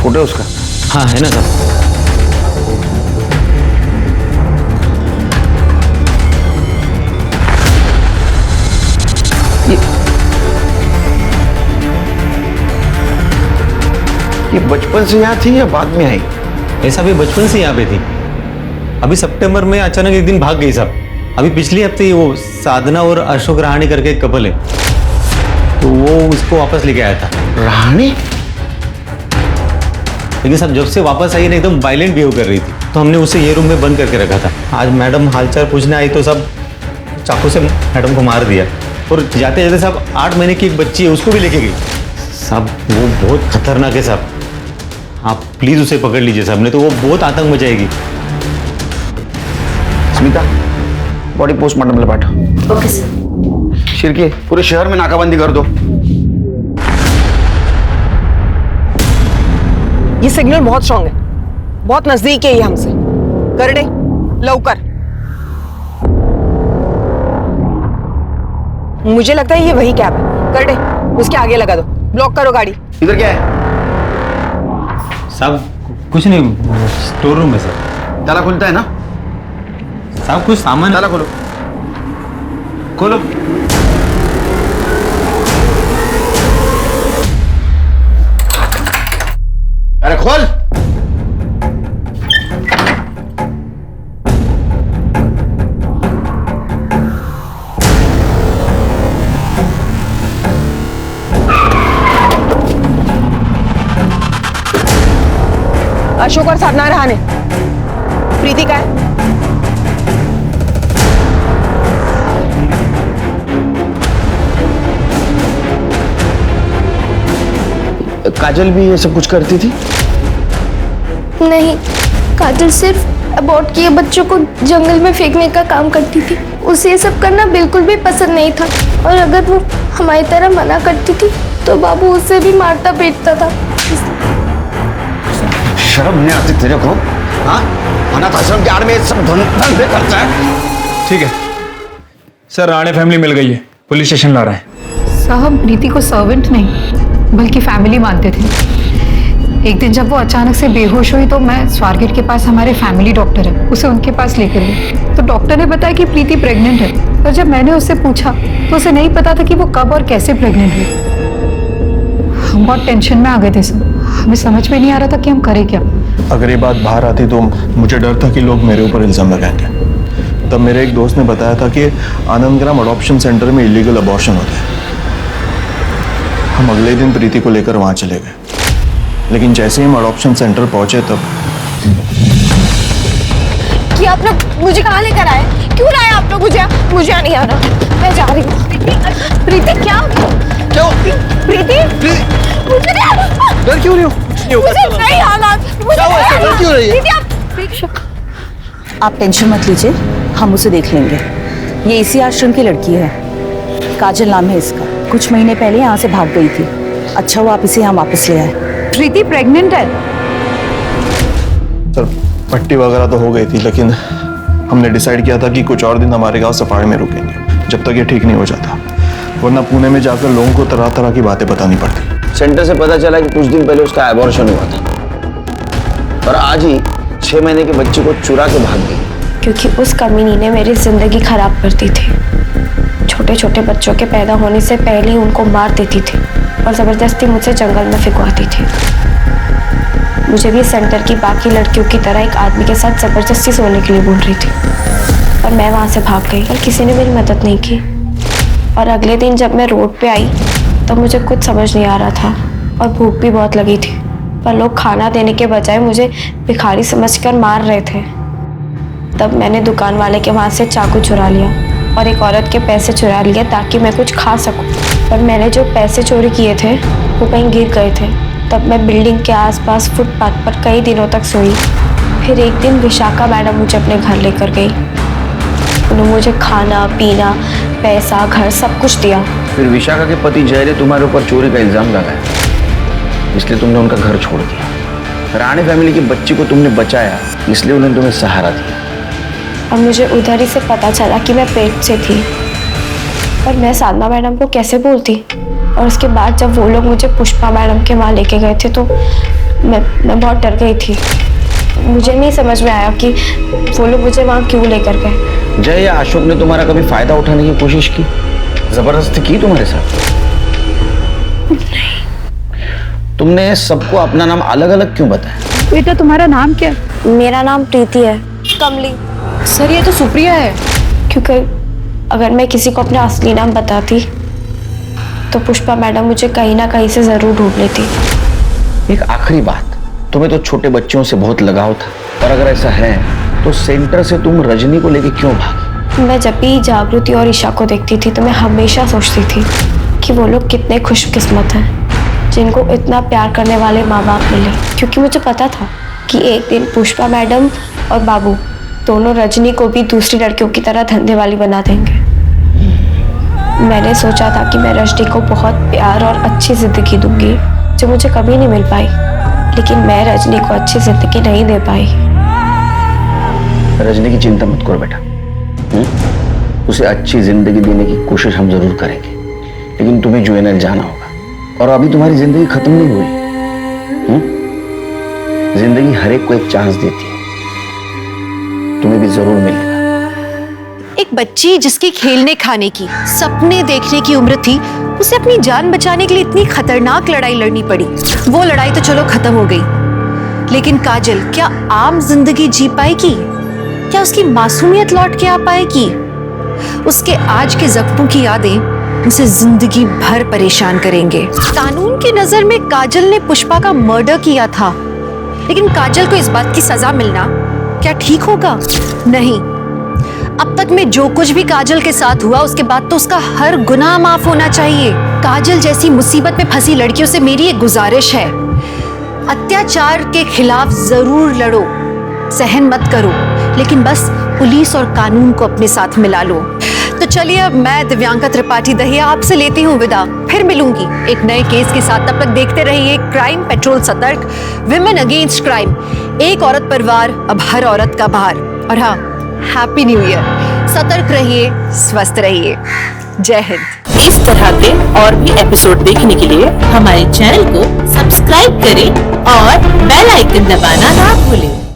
फोटो उसका? हाँ है ना साहब। ये बचपन से यहाँ थी या बाद में आई? ऐसा भी बचपन से यहाँ पे थी। अभी सितंबर में अचानक एक दिन भाग गई साहब। अभी पिछले हफ्ते ही वो साधना और अशोक रहाणे करके एक कपल है, तो वो उसको वापस लेके आया था। रहाणे? लेकिन साहब जब से वापस आई ना, एकदम वायलेंट बिहेव कर रही थी, तो हमने उसे ये रूम में बंद करके रखा था। आज मैडम हालचाल पूछने आई तो सब चाकू से मैडम को मार दिया, और जाते जाते साहब 8 महीने की एक बच्ची है उसको भी लेके गई। साहब वो बहुत खतरनाक है साहब, आप प्लीज उसे पकड़ लीजिए साहब, नहीं तो वो बहुत आतंक मचाएगी। स्मिता, बॉडी पोस्टमार्टम में बैठो। Okay sir. शिरके, पूरे शहर में नाकाबंदी कर दो। ये सिग्नल बहुत स्ट्रांग है, बहुत नजदीक है ये हमसे। कर दे लवकर। मुझे लगता है ये वही कैब है। कर दे, उसके आगे लगा दो, ब्लॉक करो गाड़ी। इधर क्या है? साहब कुछ नहीं, स्टोर रूम है सर। ताला खुलता है ना? साहब कुछ सामान। ताला खोलो, खोलो। अरे खोल। अशोक और साधना रहाणे। प्रीति का है? काजल भी ये सब कुछ करती थी? नहीं, काजल सिर्फ अबॉर्ट किए बच्चों को जंगल में फेंकने का काम करती थी। उसे ये सब करना बिल्कुल भी पसंद नहीं था, और अगर वो हमारी तरह मना करती थी तो बाबू उसे भी मारता पीटता था। शर्म नहीं आती तेरे को? हाँ, अनाथ आश्रम के आड़ में सब धंधे करता है। ठीक है सर, राणे फैमिली मिल गई है, पुलिस स्टेशन ला रहे हैं। साहब प्रीति को सर्वेंट नहीं बल्कि फैमिली मानते थे। एक दिन जब वो अचानक से बेहोश हुई तो मैं स्वारगेट के पास हमारे फैमिली डॉक्टर है, उसे उनके पास लेकर गई तो डॉक्टर ने बताया कि प्रीति प्रेग्नेंट है। और जब मैंने उससे पूछा तो उसे नहीं पता था कि वो कब और कैसे प्रेग्नेंट हुई। हम बहुत टेंशन में आ गए थे सर, हमें समझ में नहीं आ रहा था कि हम करें क्या। अगर ये बात बाहर आती तो मुझे डर था कि लोग मेरे ऊपर इल्जाम लगाएंगे। तब मेरे एक दोस्त ने बताया था कि आनंदग्राम अडॉप्शन सेंटर में इलीगल अबॉर्शन होता है। हम अगले दिन प्रीति को लेकर वहां चले गए, लेकिन जैसे ही हम अडॉप्शन सेंटर पहुंचे तब कि आप लोग मुझे कहाँ लेकर आए? क्यों लाए आप लोग मुझे? मुझे नहीं आना, मैं जा रही हूँ। प्रीति क्या प्रीति मुझे नहीं आना। डर क्यों रही हो? मुझे नहीं आना, मुझे क्यों रही है? आप टेंशन मत लीजिए, हम उसे देख लेंगे। ये इसी आश्रम की लड़की है, काजल नाम है इसका। कुछ महीने पहले यहाँ से भाग गई थी। अच्छा हुआ आप इसे यहाँ वापस ले आए। प्रीति प्रेग्नेंट है? सर पट्टी वगैरह तो हो गई थी, लेकिन हमने डिसाइड किया था कि कुछ और दिन हमारे गांव सफारी में रुकेंगे जब तक ये ठीक नहीं हो जाता, वरना पुणे में जाकर लोगों को तरह तरह की बातें बतानी पड़ती। सेंटर से पता चला कि कुछ दिन पहले उसका एबॉर्शन हुआ था और आज ही 6 महीने के बच्चे को चुरा के भाग गई। क्योंकि उस कमीनी ने मेरी जिंदगी खराब कर दी थी। छोटे छोटे बच्चों के पैदा होने से पहले ही उनको मार देती थी और जबरदस्ती मुझसे जंगल में फिकवाती थी। मुझे भी सेंटर की बाकी लड़कियों की तरह एक आदमी के साथ जबरदस्ती सोने के लिए बोल रही थी, और मैं वहां से भाग गई और किसी ने मेरी मदद नहीं की। और अगले दिन जब मैं रोड पे आई तो मुझे कुछ समझ नहीं आ रहा था और भूख भी बहुत लगी थी, पर लोग खाना देने के बजाय मुझे भिखारी समझकर मार रहे थे। तब मैंने दुकान वाले के वहाँ से चाकू चुरा लिया और एक औरत के पैसे चुरा लिए ताकि मैं कुछ खा सकूं। पर मैंने जो पैसे चोरी किए थे वो कहीं गिर गए थे। तब मैं बिल्डिंग के आसपास फुटपाथ पर कई दिनों तक सोई। फिर एक दिन विशाखा मैडम मुझे अपने घर लेकर गई। उन्होंने मुझे खाना पीना पैसा घर सब कुछ दिया। फिर विशाखा के पति जय ने तुम्हारे ऊपर चोरी का इल्जाम लगाया, इसलिए तुमने उनका घर छोड़ दिया। राणे फैमिली की बच्ची को तुमने बचाया, इसलिए उन्होंने तुम्हें सहारा दिया। और मुझे उधर ही से पता चला कि मैं पेट से थी, पर मैं साधना मैडम को कैसे बोलती। और उसके बाद जब वो लोग मुझे पुष्पा मैडम के वहाँ लेके गए थे तो मैं बहुत डर गई थी। मुझे नहीं समझ में आया कि वो लोग मुझे वहाँ क्यों लेकर गए। जय या अशोक ने तुम्हारा कभी फायदा उठाने की कोशिश की, जबरदस्ती की तुम्हारे साथ? तुमने सबको अपना नाम अलग अलग क्यों बताया? बेटा तुम्हारा नाम क्या? मेरा नाम प्रीति है। कमली। सर ये तो सुप्रिया है। क्योंकि अगर मैं किसी को अपना असली नाम बताती तो पुष्पा मैडम मुझे कहीं ना कहीं से जरूर ढूंढ लेती। एक आखिरी बात, तुम्हें तो छोटे बच्चों से बहुत लगाव था, और अगर ऐसा है तो सेंटर से तुम रजनी को लेके क्यों भागी? मैं जब भी जागृति और ईशा को देखती थी तो मैं हमेशा सोचती थी कि वो लोग कितने खुशकिस्मत हैं जिनको इतना प्यार करने वाले माँ बाप मिले। क्योंकि मुझे पता था कि एक दिन पुष्पा मैडम और बाबू दोनों रजनी को भी दूसरी लड़कियों की तरह धंधे वाली बना देंगे। मैंने सोचा था कि मैं रजनी को बहुत प्यार और अच्छी जिंदगी दूंगी जो मुझे कभी नहीं मिल पाई, लेकिन मैं रजनी को अच्छी जिंदगी नहीं दे पाई। रजनी की चिंता मत करो बेटा, उसे अच्छी जिंदगी देने की कोशिश हम जरूर करेंगे, लेकिन तुम्हें यूएनएल जाना होगा। और अभी तुम्हारी जिंदगी खत्म नहीं हुई। जिंदगी हर एक को एक चांस देती है, तुम्हें भी जरूर मिलेगा। एक बच्ची जिसकी खेलने खाने की सपने देखने की उम्र थी, उसे अपनी जान बचाने के लिए इतनी खतरनाक लड़ाई लड़नी पड़ी। वो लड़ाई तो चलो खत्म हो गई, लेकिन काजल क्या आम जिंदगी जी पाएगी? क्या उसकी मासूमियत लौट के आ पाएगी? उसके आज के जख्मों की यादें उसे जिंदगी भर परेशान करेंगे। कानून की नजर में काजल ने पुष्पा का मर्डर किया था, लेकिन काजल को इस बात की सजा मिलना क्या ठीक होगा? नहीं। अब तक में जो कुछ भी काजल के साथ हुआ उसके बाद तो उसका हर गुनाह माफ होना चाहिए। काजल जैसी मुसीबत में फंसी लड़कियों से मेरी एक गुजारिश है, अत्याचार के खिलाफ जरूर लड़ो, सहन मत करो, लेकिन बस पुलिस और कानून को अपने साथ मिला लो। तो चलिए अब मैं दिव्यांका त्रिपाठी दहिया आपसे लेती हूँ विदा। फिर मिलूंगी एक नए केस के साथ। तब तक देखते रहिए क्राइम पेट्रोल सतर्क, विमेन अगेंस्ट क्राइम, एक औरत पर वार, अब हर औरत का भार। और हाँ, हैप्पी न्यू ईयर। सतर्क रहिए, स्वस्थ रहिए। जय हिंद। इस तरह के और भी एपिसोड देखने के लिए हमारे चैनल को सब्सक्राइब करें और बेल आइकन दबाना ना भूलें।